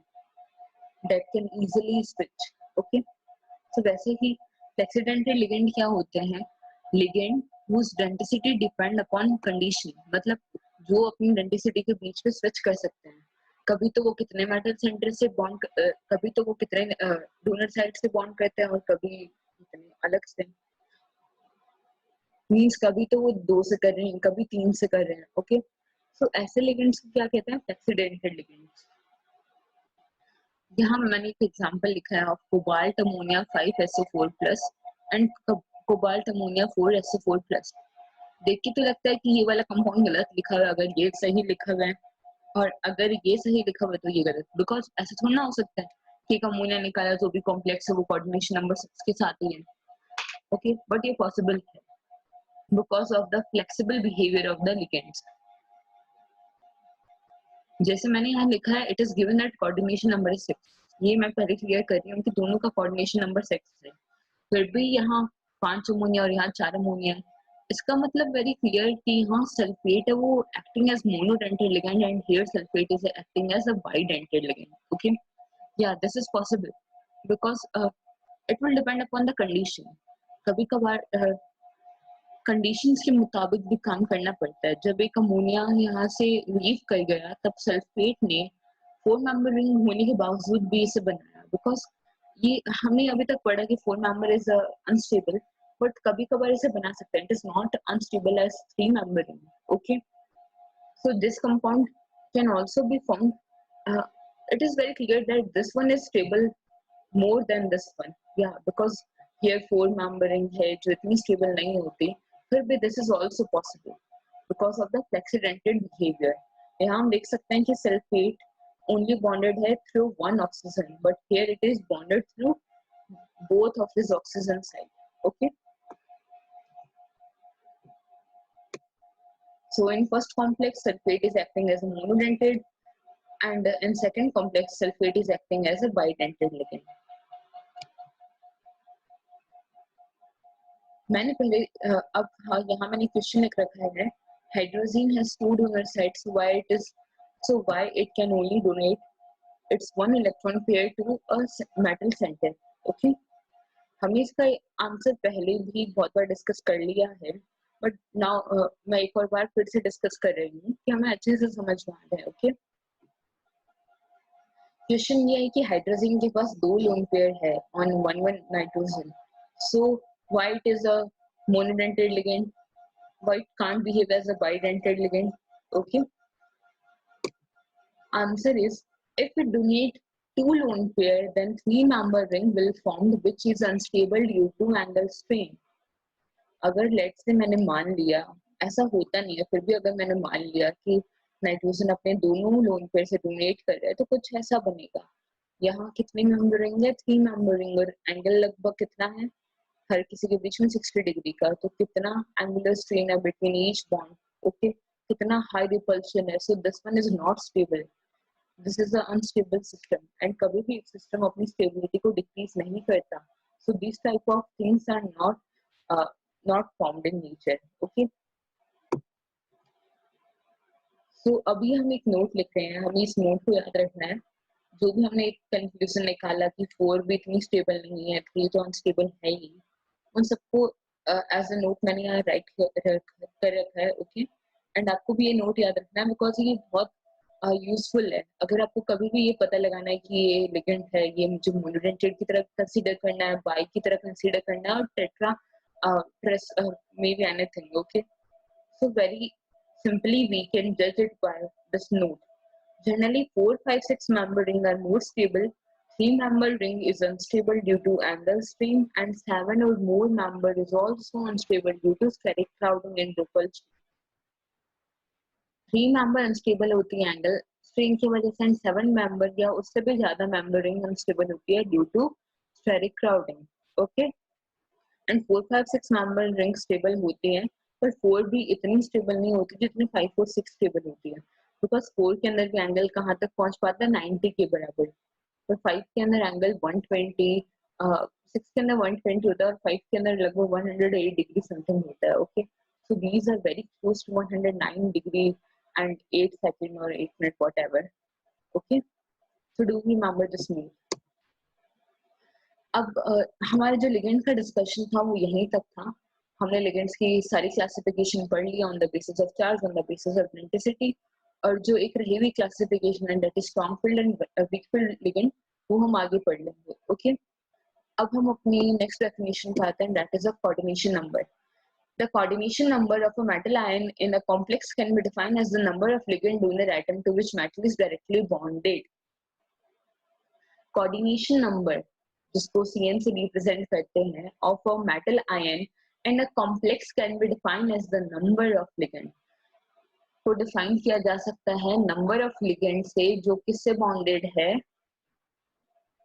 that can easily switch, okay. So वैसे ही फ्लेक्सीडेंटल लिगेंड क्या होते हैं, ligand whose denticity depend upon condition, मतलब जो अपनी डेंटिसिटी के बीच में स्विच कर सकते हैं। कभी तो वो कितने मेटल सेंटर से बॉन्ड, कभी तो वो कितने डोनर साइड से बॉन्ड करते हैं और कभी कितने अलग से, मींस कभी तो वो दो से कर रहे हैं कभी तीन से कर रहे हैं, ओके। सो ऐसे लिगेंड्स को क्या कहते हैं, फ्लेक्सीडेंटल लिगेंड्स। यहाँ मैंने एक एग्जांपल लिखा है of cobalt ammonia 5SO4+ and cobalt ammonia 4SO4+। देख के तो लगता है कि ये वाला कंपाउंड गलत लिखा हुआ है, अगर ये सही लिखा हुआ है और अगर ये सही लिखा हुआ है तो ये गलत, बिकॉज ऐसा थोड़ा ना हो सकता है कि एक अमोनिया निकाला जो भी कॉम्प्लेक्स है वो कोऑर्डिनेशन नंबर 6 के साथ ही है, ओके, बट ये पॉसिबल है because of the flexible behaviour of the ligands. जैसे मैंने यहाँ लिखा है it is given that coordination number 6, ये मैं पहले क्लियर कर रही हूँ कि दोनों का कोऑर्डिनेशन नंबर 6 है, फिर भी यहाँ 5 अमोनिया और यहाँ 4 अमोनिया है। इसका मतलब वेरी क्लियर कि यहाँ सल्फेट है वो acting as monodentate ligand and here sulphate is acting as a bidentate ligand, okay. या this is possible because it will depend upon the condition. कभी कभार कंडीशंस के मुताबिक भी काम करना पड़ता है। जब एक अमोनिया यहाँ से लीव कर गया तब सल्फेट ने 4 मेंबर रिंग होने के बावजूद भी इसे बनाया, बिकॉज ये हमने अभी तक पढ़ा कि 4 मेंबर इज अनस्टेबल, बट कभी कभार इसे बना सकते हैं, it is not unstable as 3 member ring, okay. So this compound can also be formed, it is very clear that this one is stable more than this one, yeah, because here 4 member ring है जो इतनी stable नहीं होती, फिर भी this is also possible because of the फ्लेक्सीडेंटेड behavior। यहाँ हम देख सकते हैं कि सल्फेट only bonded है through one oxygen, but here it is bonded through both of his oxygen side. Okay. So in first complex, sulfate is acting as a monodentate, and in second complex, sulfate is acting as a bidentate ligand. मैंने पहले अब हाँ यहाँ मैंने question लिख रखा है, hydrazine has two donor sites, why it can only donate its one electron pair to a metal center. Okay, हमने इसका आंसर पहले भी बहुत बार डिस्कस कर लिया है, बट नाउ मैं एक और बार फिर से डिस्कस कर रही हूँ कि हमें अच्छे से समझ में आ जाए. ओके, क्वेश्चन ये है कि हाइड्रोजन के पास दो लोन पेयर है on one nitrogen, so why it is a monodentate ligand, why it can't behave as a bidentate ligand. Okay, answer is if we donate two lone pair, then three-member ring will form, which is unstable due to angle strain. अगर late से मैंने मान लिया, ऐसा होता नहीं है, फिर भी अगर मैंने मान लिया कि नाइट्रोजन अपने दोनों लोन पेयर से डोनेट कर रहा है, तो कुछ ऐसा बनेगा. यहाँ कितने मेंबर रिंग है? 3 मेंबर रिंग, और एंगल लगभग कितना है हर किसी के बीच में? 60 डिग्री का. तो कितना एंगुलर स्ट्रेन है बिटवीन ईच बॉन्ड. ओके, कितना हाई रिपल्शन है. So this one is not stable, this is a unstable system, and कभी भी एक सिस्टम अपनी स्टेबिलिटी को डिक्रीज नहीं करता. So this type of things are not formed in nature. Okay, so अभी हम एक नोट लिख रहे हैं, हमें इस नोट को याद रखना है. जो भी हमने एक कंक्लूजन निकाला कि 4 भी इतनी स्टेबल नहीं है, 3 तो अनस्टेबल है ही, उन सबको एज अ नोट मैंने यहाँ राइट कर रखा है. ओके, एंड आपको भी ये नोट याद रखना है, बिकॉज ये बहुत यूजफुल है. अगर आपको कभी भी ये पता लगाना है कि ये लिगेंड है, ये मुझे मोनोडेंटेड की तरह कंसीडर करना है, बाई की तरह कंसीडर करना है, और tetra trace may be anything. Okay, so very simply we can judge it by this note. Generally 4, 5, 6 member ring are more stable, 3 member ring is unstable due to angle strain, and 7 or more member is also unstable due to steric crowding and repulsion. 3 member unstable होती है angle strain की वजह से, and 7 member या उससे भी ज्यादा member ring unstable होती है due to steric crowding. Okay, and 4, 5, 6 member ring stable होती है, पर 4 भी इतनी स्टेबल नहीं होती जितनी 5 और 6 स्टेबल होती है, बिकॉज 4 के अंदर भी एंगल कहाँ तक पहुंच पाता है? 90 के बराबर. तो 5 के अंदर एंगल 120, 6 के अंदर 120 होता है, और 5 के अंदर लगभग 108 डिग्री समथिंग होता है. Okay, so these are very close to 109 degree and 8 second और 8 minute whatever. Okay, so do we remember this mean. अब हमारे जो लिगेंड का डिस्कशन था वो यहीं तक था. हमने लिगेंड्स की सारी क्लासिफिकेशन पढ़ ली on the basis of charge, on the basis of electricity, और जो एक रही हुई क्लासिफिकेशन है that is strong field and weak field ligand, वो हम आगे पढ़ लेंगे. ओके, अब हम अपनी नेक्स्ट डेफिनेशन पे आते हैं, that is a coordination number. The coordination number of a metal ion in a complex can be defined as the number of ligand donor atom to which metal is directly bonded. Coordination number, जिसको CN से represent करते हैं, of a metal ion and a complex can be defined as the number of ligand. को define किया जा सकता है number of ligand से जो किससे बॉन्डेड है,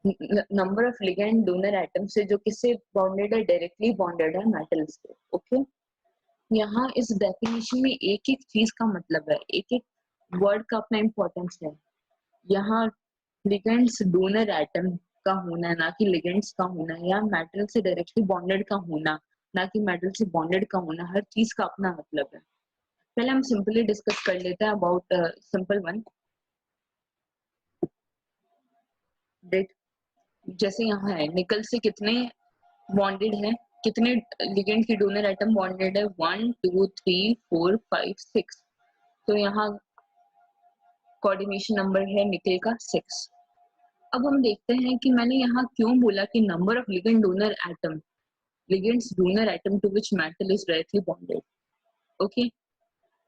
number of ligand donor atom से जो किससे बॉन्डेड है, डायरेक्टली बॉन्डेड है मेटल से. ओके, यहाँ इस डेफिनेशन में एक एक चीज का मतलब है, एक एक वर्ड का अपना इंपॉर्टेंस है. यहाँ लिगेंड्स डोनर एटम का होना, ना कि लिगेंड्स का होना, या मेटल से डायरेक्टली बॉन्डेड का होना, ना कि मेटल से बॉन्डेड का होना, हर चीज का अपना मतलब है. पहले हम सिंपली डिस्कस कर लेते हैं अबाउट सिंपल वन. जैसे यहाँ है, निकल से कितने बॉन्डेड है, कितने लिगेंड की डोनर एटम बॉन्डेड है? 1 2 3 4 5 6. तो यहाँ कोऑर्डिनेशन नंबर है निकल का 6. अब हम देखते हैं कि मैंने यहाँ क्यों बोला कि number of ligand donor atom, ligands donor atom to which metal is directly bonded. Okay,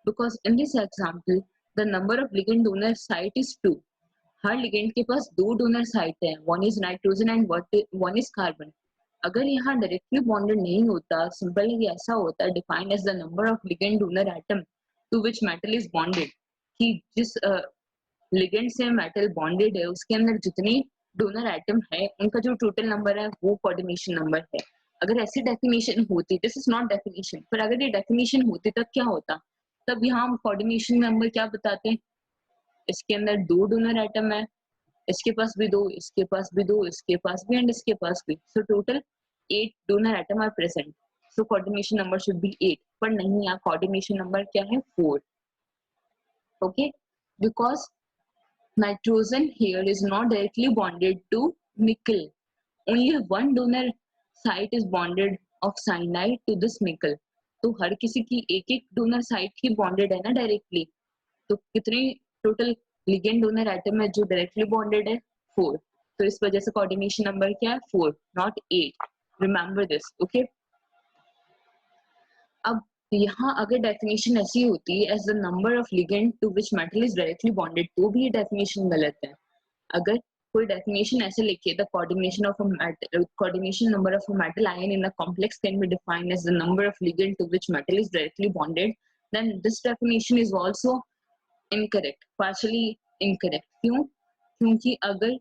because in this example the number of ligand donor site is 2. हर लिगेंड के पास 2 डोनर साइट है, one is nitrogen and one is carbon. अगर यहाँ directly bonded नहीं होता, simply ऐसा होता, defined as the number of ligand donor atom to which metal is bonded, कि जिस लिगेंड से मेटल बॉन्डेड है उसके अंदर जितनी डोनर एटम है उनका जो टोटल नंबर है वो कोऑर्डिनेशन नंबर है। अगर ऐसी डेफिनेशन होती, दिस इज नॉट डेफिनेशन, पर अगर ये डेफिनेशन होती तब क्या होता? तब यहाँ हम कोऑर्डिनेशन नंबर क्या बताते हैं, इसके अंदर 2 डोनर एटम है, इसके पास भी 2, इसके पास भी 2, इसके पास भी एंड इसके पास भी, so total 8 donor atom are present, so coordination number should be 8, पर नहीं, यहाँ कोऑर्डिनेशन नंबर क्या है 4। Okay, because nitrogen here is not directly bonded to nickel. Only one donor site is bonded of cyanide to this nickel. तो हर किसी की एक एक डोनर साइट ही बॉन्डेड है ना डायरेक्टली, तो कितने टोटल लिगेंड डोनर एटम है जो डायरेक्टली बॉन्डेड है? 4। तो इस वजह से कोऑर्डिनेशन नंबर क्या है? 4, नॉट 8। Remember this, okay. अब यहाँ अगर डेफिनेशन ऐसी होती है as the number of ligand to which metal is directly bonded, तो भी ये डेफिनेशन गलत है। अगर कोई डेफिनेशन ऐसे लिखे, the coordination of coordination number of a metal ion in a complex can be defined as the number of ligand to which metal is directly bonded, then this definition is also incorrect, partially incorrect. क्यों? क्योंकि अगर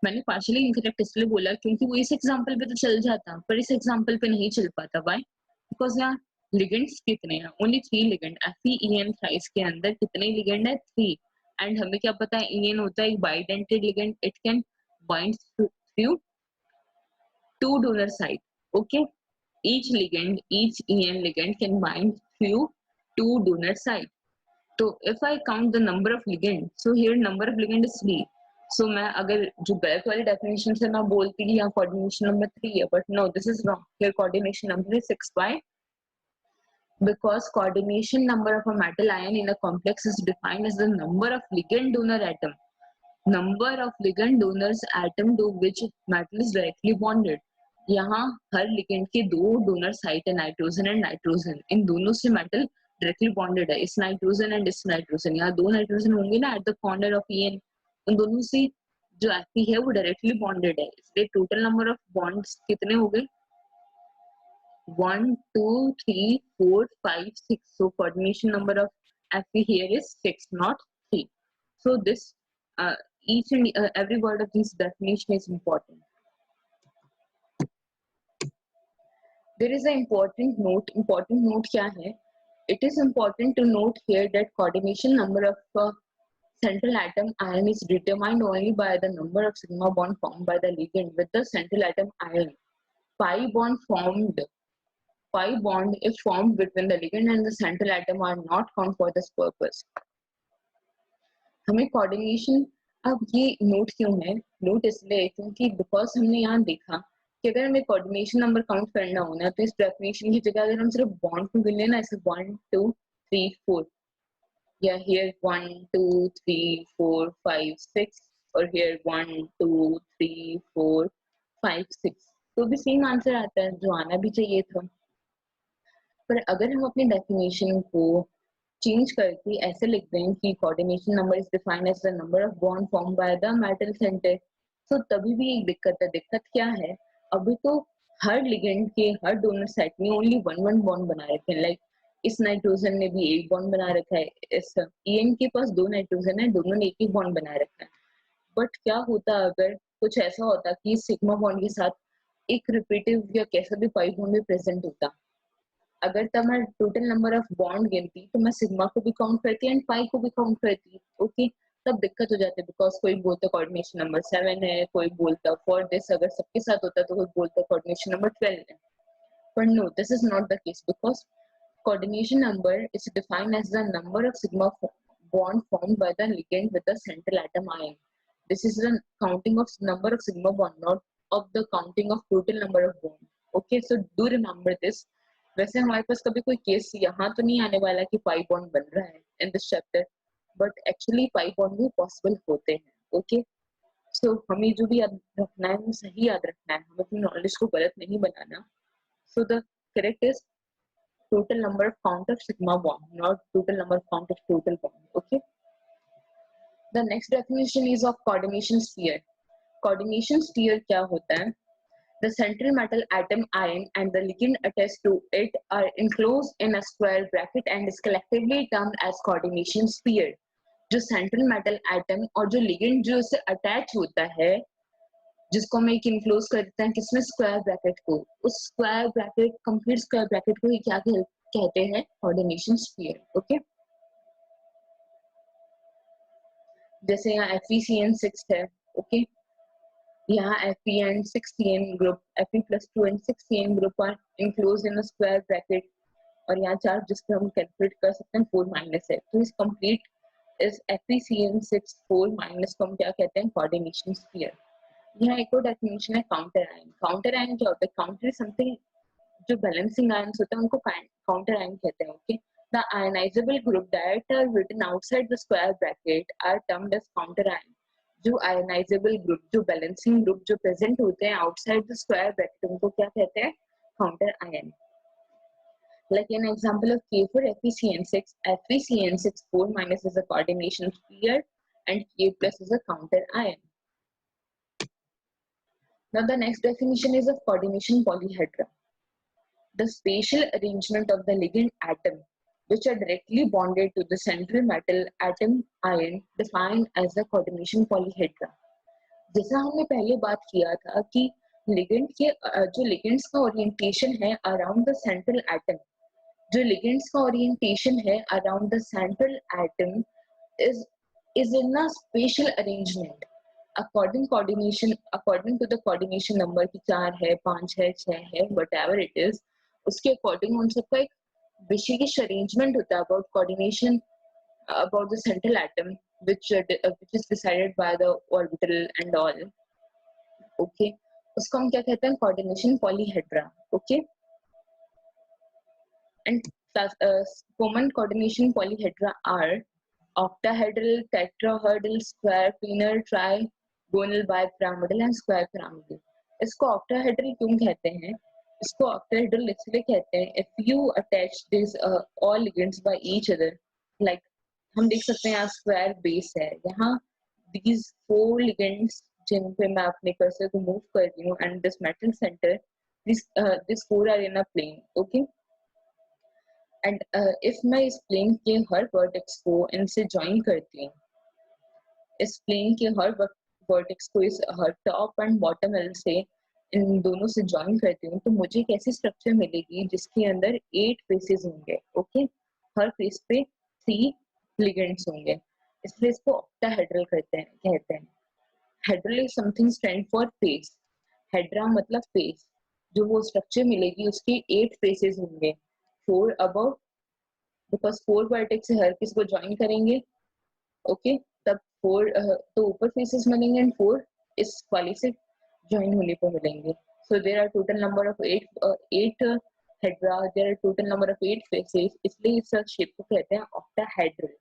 मैंने partially incorrect इसलिए बोला क्योंकि वो इस example पे तो चल जाता, पर इस एग्जांपल पे नहीं चल पाता। व्हाई? बिकॉज यहाँ लिगेंड्स कितने हैं? Only 3 ligand. FeEN थ्राइस के अंदर कितने लिगेंड है? 3। एंड हमें क्या पता है, EN होता है एक bidentate ligand, it can bind through 2 donor site. Okay, each EN ligand can bind through 2 donor site. So if I count the number of ligand, so here number of ligand is 3. So मैं अगर जो गलत वाली definition से मैं बोलती कि यहाँ कोऑर्डिनेशन नंबर 3 है, but no, this is wrong. Here coordination number is 6. Why? Because coordination number of a metal ion in a complex is defined as the number of ligand donor atom. Number of ligand donors atom to which metal is directly bonded. यहाँ हर लिगेंड के 2 donor site है, nitrogen and nitrogen, इन दोनों से metal directly bonded है। इस nitrogen and इस nitrogen, यहाँ 2 नाइट्रोजन होंगे ना at the corner of EN, उन दोनों से जो Fe है वो डायरेक्टली बॉन्डेड है, इसलिए टोटल नंबर ऑफ बॉन्ड्स कितने हो गए? 1 2 3 4 5 6। So coordination number of Fe here is 6, not 3. So this each and every word of this definition is important. There is an important note. Important note क्या है? It is important to note here that coordination number of central atom ion is determined only by the number of sigma bond formed by the ligand with the central atom ion. Pi bond if formed between the ligand and the central atom are not found for this purpose. हमें coordination, अब ये note क्यों है? Note इसलिए क्योंकि because हमने यहाँ देखा कि अगर हमें कोऑर्डिनेशन नंबर काउंट करना हो ना, तो इस डेफिनेशन की जगह अगर हम सिर्फ बॉन्ड को गिन लेना, ऐसे 1 2 3 4, या हियर 1 2 3 4 5 6, और हियर 1 2 3 4 5 6, तो भी सेम आंसर आता है जो आना भी चाहिए था। पर अगर हम अपने डेफिनेशन को चेंज करके ऐसे लिख दें कि coordination number is defined as the number of bond form by the metal centre, तो तभी भी एक दिक्कत है। दिक्कत क्या है? अभी तो हर लिगेंड के हर डोनर साइट में ओनली 1 बॉन्ड बना रखे हैं। लाइक इस नाइट्रोजन ने भी एक बॉन्ड बना रखा है, इस EN के पास 2 नाइट्रोजन है, दोनों ने एक ही बॉन्ड बना रखा है। बट क्या होता अगर कुछ ऐसा होता कि सिग्मा बॉन्ड के साथ एक रिपीटिव या कैसा भी पाई बॉन्ड भी प्रेजेंट होता? अगर तब मैं टोटल नंबर ऑफ बॉन्ड गिनती तो मैं सिग्मा को भी काउंट करती एंड पाई को भी काउंट करती। ओके, तब दिक्कत हो जाती है, बिकॉज कोई बोलता कोऑर्डिनेशन नंबर 7 है, कोई बोलता फॉर दिस, अगर सबके साथ होता तो कोई बोलता कोऑर्डिनेशन नंबर 12 है। पर no, this is not the case, because coordination number is defined as the number of sigma bond formed by the ligand with the central atom ion. This is the counting of number of sigma bond, not of the counting of total number of bond. Okay, so do remember this. वैसे हमारे पास कभी कोई case यहाँ तो नहीं आने वाला कि पाई बॉन्ड बन रहा है in this chapter, but actually pi bond भी पॉसिबल होते हैं। ओके, सो हमें जो भी याद रखना है वो सही याद रखना है, हमें अपनी नॉलेज को गलत नहीं बनाना। So the correct is total number of count of sigma bond, not total number of count of total bond. Okay, the next definition is of coordination sphere. Coordination sphere क्या होता है? The central metal atom ion and the ligand attached to it are enclosed in a square bracket and is collectively termed as coordination sphere. जो central metal atom और जो ligand जो उससे attach होता है जिसको हम एक इनक्लोज करते हैं किसमें, स्क्वायर ब्रैकेट को। उस square bracket, complete square bracket को ही क्या कहते हैं, कोऑर्डिनेशन स्फीयर। ओके, जैसे यहाँ FeCN6 है। ओके, यहाँ Fe and 6Cn group, Fe+2 and 6Cn group are enclosed in a square bracket, और यहाँ चार्ज जिसको हम कैलकुलेट कर सकते हैं 4- है, तो इस कंप्लीट इस FeCN6 4- को हम क्या कहते हैं, कोऑर्डिनेशन स्फीयर। यहाँ एक और डेफिनेशन है काउंटर आयन। काउंटर आयन क्या होता है, काउंटर समथिंग, जो बैलेंसिंग आयन्स होते हैं उनको काउंटर आयन कहते हैं। Okay, the ionizable group that are written outside the square bracket are termed as counter ion. जो आयनाइजेबल ग्रुप, जो बैलेंसिंग ग्रुप जो प्रेजेंट होते हैं आउटसाइड द स्क्वायर ब्रैकेट, उनको क्या कहते हैं, counter ion. Like an example of K for FeCN6, FeCN6 4- is a coordination sphere and K+ is a counter ion. Now the next definition is of coordination polyhedra. The spatial arrangement of the ligand atom which are directly bonded to the central metal atom ion defined as the coordination polyhedra. जैसा हमने पहले बात किया था कि ligand के जो ligands का ओरिएंटेशन है अराउंड द सेंट्रल एटम, जो लिगेंड्स का ओरिएंटेशन है around the central atom is in a spatial arrangement according to the coordination number की 4 है, 5 है, 6 है, whatever it is, उसके अकॉर्डिंग उन सबका एक विशेष अरेंजमेंट होता है about coordination about the central atom which is decided by the orbital and all. Okay, उसको हम क्या कहते हैं, coordination polyhedra. Okay, and common coordination polyhedra are octahedral, tetrahedral, square planar, trigonal, bipyramidal and square pyramidal. इसको octahedral क्यों कहते हैं, इसको octahedral इसलिए कहते हैं if you attach this all ligands by each other, like हम देख सकते हैं यहाँ स्क्वायर बेस है, यहाँ these 4 ligands जिन पे मैं अपने कर्सर को मूव कर रही हूँ and this metal center, this 4 are in a plane. Okay, and if मैं इस प्लेन के हर वर्टेक्स को इनसे ज्वाइन करती हूँ, इस प्लेन के हर वर्टेक्स को इस हर टॉप एंड बॉटम एल से इन दोनों से ज्वाइन करती हूँ, तो मुझे एक ऐसी स्ट्रक्चर मिलेगी जिसके अंदर 8 फेसेस होंगे। ओके, हर फेस पे 3 लिगेंड्स होंगे, इसलिए इसको ऑक्टाहेड्रल कहते हैं। Hedral is something stand for face, hedra मतलब फेस, जो वो स्ट्रक्चर मिलेगी उसके 8 फेसेस होंगे, 4 अबव, बिकॉज 4 वर्टेक्स से हर किसी को ज्वाइन करेंगे। ओके, तब 4 तो ऊपर फेसेस मिलेंगे एंड 4 इस वाली से ज्वाइन होने पर मिलेंगे। So there are total number of 8 hedra, there are total number of 8 faces, इसलिए इस शेप को कहते हैं ऑक्टाहेड्रल।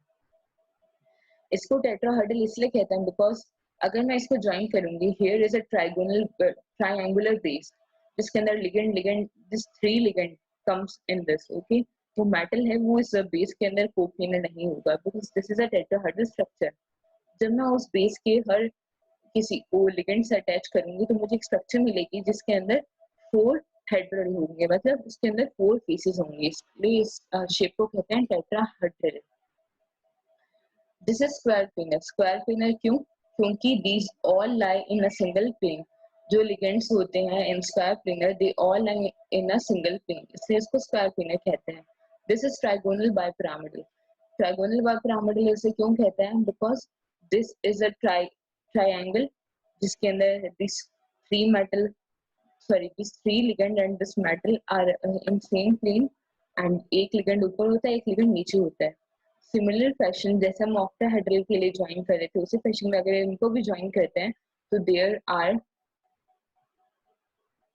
इसको टेट्राहेड्रल इसलिए कहते हैं बिकॉज अगर मैं इसको ज्वाइन करूंगी, here is a triangular base जिसके अंदर ligand this 3 ligand comes in this. Okay, वो मेटल है वो इस बेस के अंदर कोप्लेनर नहीं होगा because this is a tetrahedral structure. जब मैं उस बेस के हर किसी को लिगेंड से अटैच करूंगी तो मुझे एक स्ट्रक्चर मिलेगी जिसके अंदर 4 हेड्रल होंगे, मतलब उसके अंदर 4 फेसेस होंगे, इसलिए इस शेप को कहते हैं tetrahedral. This is square planar. Square planar क्यों, क्योंकि these all lie in a single plane, जो लिगेंड्स होते हैं in square planar they all lie in a single plane, इसलिए इसको स्क्वायर प्लेनर कहते हैं। This is trigonal bipyramidal. Trigonal bipyramidal इसे क्यों कहते हैं, because this is a triangle जिसके अंदर this 3 ligand and this metal are in same plane, and एक लिगेंड ऊपर होता है, एक लिगेंड नीचे होता है। सिमिलर फैशन जैसे हम ऑक्टाहेड्रल के लिए ज्वाइन कर रहे थे, उसी फैशन में अगर इनको भी ज्वाइन करते हैं तो there are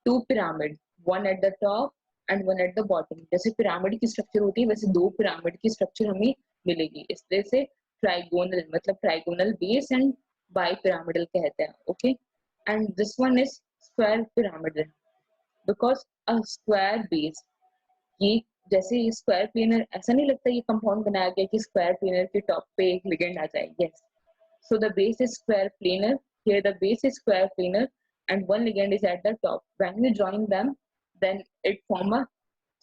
2 pyramid, one at the top and one at the bottom. जैसे पिरामिड की स्ट्रक्चर होती है वैसे 2 पिरामिड की स्ट्रक्चर हमें मिलेगी, इसलिए से ट्राइगोनल मतलब trigonal base and bi pyramidal कहते हैं। Okay, and this one is square pyramidal because a square base, ये जैसे ये स्क्वायर प्लेनर, ऐसा नहीं लगता ये कंपाउंड बनाया गया कि स्क्वायर प्लेनर के टॉप पे एक लिगेंड आ जाए। Yes, so the base is square planar, here the base is square planar and one ligand is at the top. When you join them, then it form a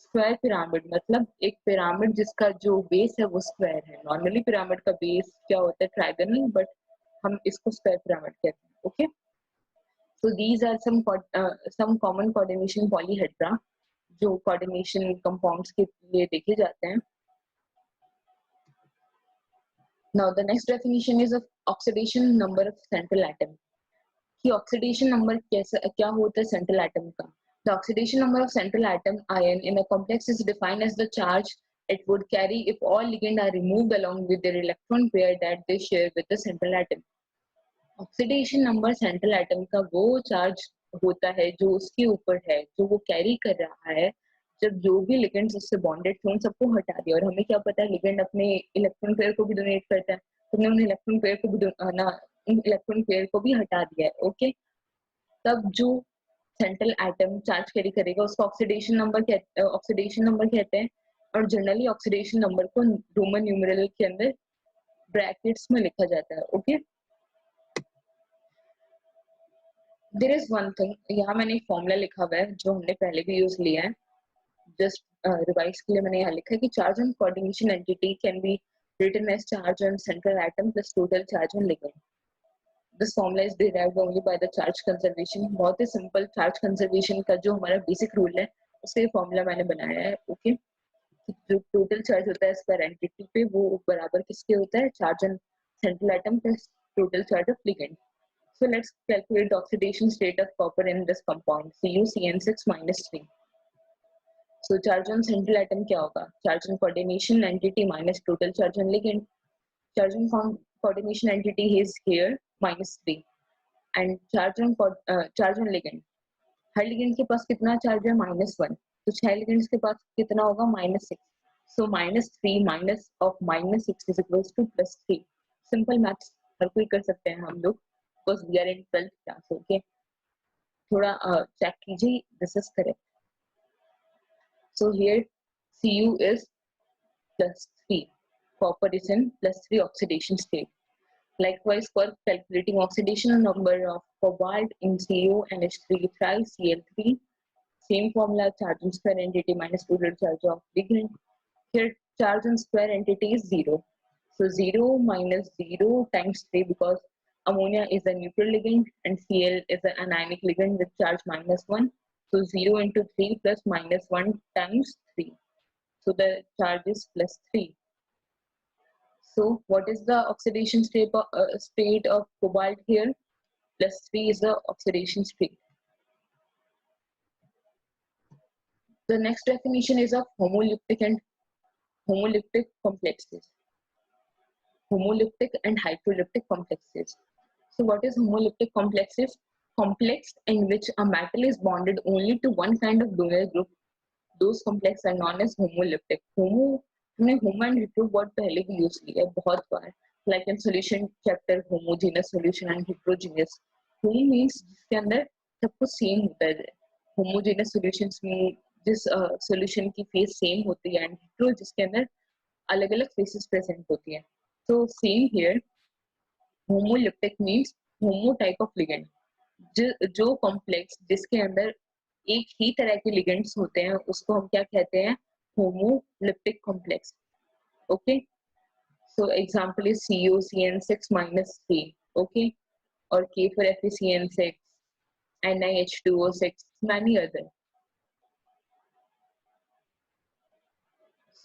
square pyramid, मतलब एक pyramid जिसका जो base है वो square है। Normally pyramid का base क्या होता है, ट्राइगोनल, बट हम इसको स्क्वायर पिरामिड कहते हैं। Okay, So these are some common coordination polyhedra जो coordination compounds के लिए देखे जाते हैं. Now the next definition is of oxidation number of central atom. कि oxidation number क्या होता है central atom का. The oxidation number of central atom ion in a complex is defined as the charge it would carry if all ligands are removed along with their electron pair that they share with the central atom. Oxidation number central atom का वो charge होता है जो उसके ऊपर है, जो वो कैरी कर रहा है जब जो भी लिगेंड्स उससे बॉन्डेड थे उन सबको हटा दिया. और हमें क्या पता है लिगेंड अपने इलेक्ट्रॉन पेयर को भी डोनेट करता है, तो हमने उन इलेक्ट्रॉन पेयर को भी उन इलेक्ट्रॉन पेयर को भी हटा दिया है. ओके, तब जो सेंट्रल एटम चार्ज कैरी करेगा उसको ऑक्सीडेशन नंबर कहते हैं. और जनरली ऑक्सीडेशन नंबर को रोमन न्यूमेरल के अंदर ब्रैकेट्स में लिखा जाता है. Okay, there is one thing, यहाँ मैंने एक फॉर्मूला लिखा हुआ है जो हमने पहले भी यूज लिया है. जस्ट रिवाइज के लिए मैंने यहाँ लिखा है कि charge on coordination entity can be written as charge on central atom plus total charge on ligand. This formula is derived only by the charge conservation. बहुत ही सिंपल चार्ज कंजर्वेशन का जो हमारा बेसिक रूल है उससे formula मैंने बनाया है. ओके, जो टोटल चार्ज होता है इस पर एंटिटी पे वो बराबर किसके होता है, charge on central atom plus total charge of ligand. So let's calculate the oxidation state of copper in this compound CuCN6-3. So charge on central atom क्या होगा, charge on coordination entity minus total charge on ligand. Charge on coordination entity is here -3 and charge on ligand. Her ligand के पास कितना charge है, -1. तो 6 ligands के पास कितना होगा, -6. So -3 minus of -6 is equals to +3. Simple maths हर कोई कर सकते हैं हम लोग, because we are in 12th class. Okay, थोड़ा check कीजिए, this is correct. So here Cu is +3, copper is in +3 oxidation state. Likewise, for calculating oxidation number of cobalt in CuNH3 Cl3, same formula, charge on square entity minus total charge of ligand. Here charge on square entity is 0. So 0 minus 0 times 3, because ammonia is a neutral ligand and Cl is an anionic ligand with charge -1. So 0 into 3 plus -1 times 3. So the charge is +3. So what is the oxidation state of cobalt here? +3 is the oxidation state. The next definition is of homolytic and homolytic complexes. Homolytic and hydrolytic complexes. So what is homolytic complexes? Complex in which a metal is bonded only to one kind of donor group. Those complexes are known as homolytic. हमने homo and hetero word पहले भी use किया है बहुत बार, like in solution chapter, homogeneous solution and heterogeneous. Homo means जिसके अंदर सब कुछ सेम होता है. Homogeneous solutions में जिस solution की फेस सेम होती है, and hetero जिसके अंदर अलग अलग फेसेस प्रेजेंट होती है. So same here, homolytic means homo type of ligand. जो कॉम्प्लेक्स जिसके अंदर एक ही तरह के लिगेंड्स होते हैं उसको हम क्या कहते हैं, homoleptic complex. Okay, so example is CuCN6-3. Okay, और K for FeCN6, NiH2O6, many other.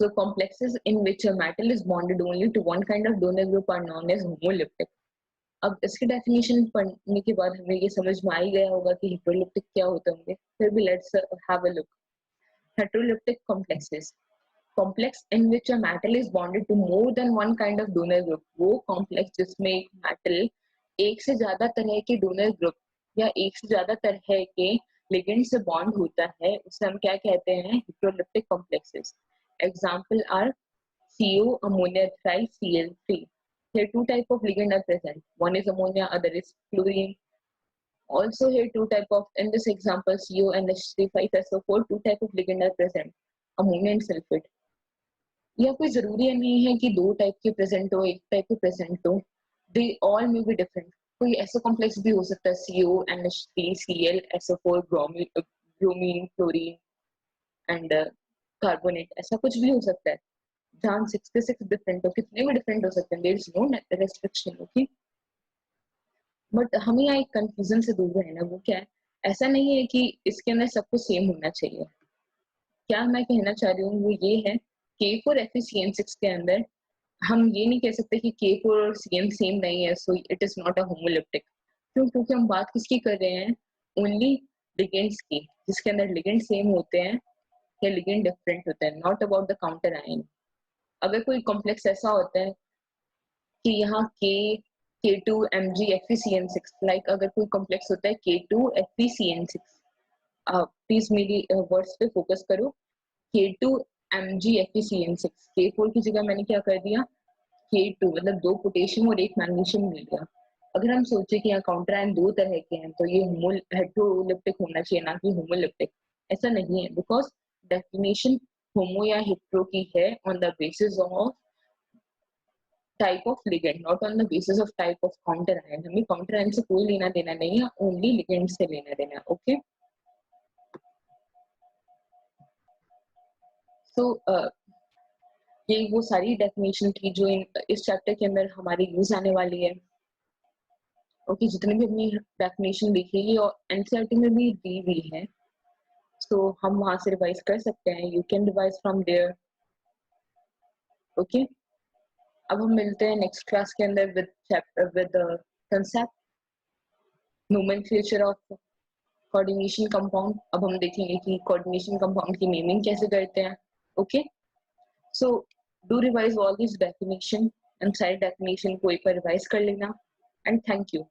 So complexes in which a metal is bonded only to one kind of donor group are known as homolyptic. अब इसकी definition पढ़ने के बाद हमें ये समझ में आ ही गया होगा कि हेटेरोलिप्टिक क्या होते होंगे. फिर भी let's have a look. Heteroleptic complexes, complex in which a metal is bonded to more than one kind of donor group. वो complex जिसमें एक metal एक से ज्यादा तरह के donor group या एक से ज्यादा तरह के ligand से bond होता है उसे हम क्या कहते हैं, heterolytic complexes. Example are CO ammonia Cl3. Here two type of ligand are present. One is ammonia, other is fluorine. Also here two type of, in this example CONH3,5SO4, two type of ligand are present, ammonia and sulfate. या कोई जरूरी नहीं है कि दो type के present हो, एक टाइप के प्रेजेंट हो. They all may be different. कोई ऐसा कॉम्प्लेक्स भी हो सकता है CONH3 ClSO4 bromine fluorine and carbonate, ऐसा कुछ भी हो सकता है जहां 66 डिफरेंट हो, कितने भी डिफरेंट हो सकते हैं. There is no restriction. Okay, but हमें यहाँ एक कंफ्यूजन से दूर रहना, वो क्या है, ऐसा नहीं है कि इसके अंदर सब कुछ सेम होना चाहिए। क्या मैं कहना चाह रही हूँ वो ये है, K4FeCN6 के अंदर हम ये नहीं कह सकते कि K4 और CN सेम नहीं है, so it is not a homoleptic. क्यों? क्योंकि हम बात किसकी कर रहे हैं, ओनली लिगेंड्स की, जिसके अंदर लिगेंड सेम होते हैं या लिगेंड डिफरेंट होते हैं, not about the counter ion. अगर कोई कॉम्प्लेक्स ऐसा होता है कि यहाँ K2 MgFeCN6, लाइक अगर कोई कॉम्प्लेक्स होता है K2FeCN6, प्लीज मेरी वर्ड्स पे फोकस करो, K2 MgFeCN6, K4 की जगह मैंने क्या कर दिया, K2, मतलब 2 पोटेशियम और 1 मैग्नीशियम मिल गया। अगर हम सोचे कि यहाँ काउंटर आयन 2 तरह के हैं तो ये हेटेरोलिप्टिक होना चाहिए, ना कि होमोलिप्टिक। ऐसा नहीं है, बिकॉज डेफिनेशन होमो या हेटेरो की है on the basis of type of ligand, not on the basis of type of counter ion. हमें काउंटर आयन से कोई लेना देना नहीं है, ओनली लिगेंड से लेना देना है। ओके, सो ये वो सारी डेफिनेशन थी जो इस चैप्टर के अंदर हमारी यूज आने वाली है। ओके, जितने भी अपनी डेफिनेशन लिखेगी और एनसीईआरटी में भी दी हुई है, तो हम वहां से रिवाइज कर सकते हैं, you can revise from there. Okay, अब हम मिलते हैं नेक्स्ट क्लास के अंदर with chapter with concept nomenclature of coordination compound. अब हम देखेंगे कि कोऑर्डिनेशन कंपाउंड की नेमिंग कैसे करते हैं। Okay, so do revise all this definition, and सारी डेफिनेशन को एक बार रिवाइज कर लेना, एंड थैंक यू।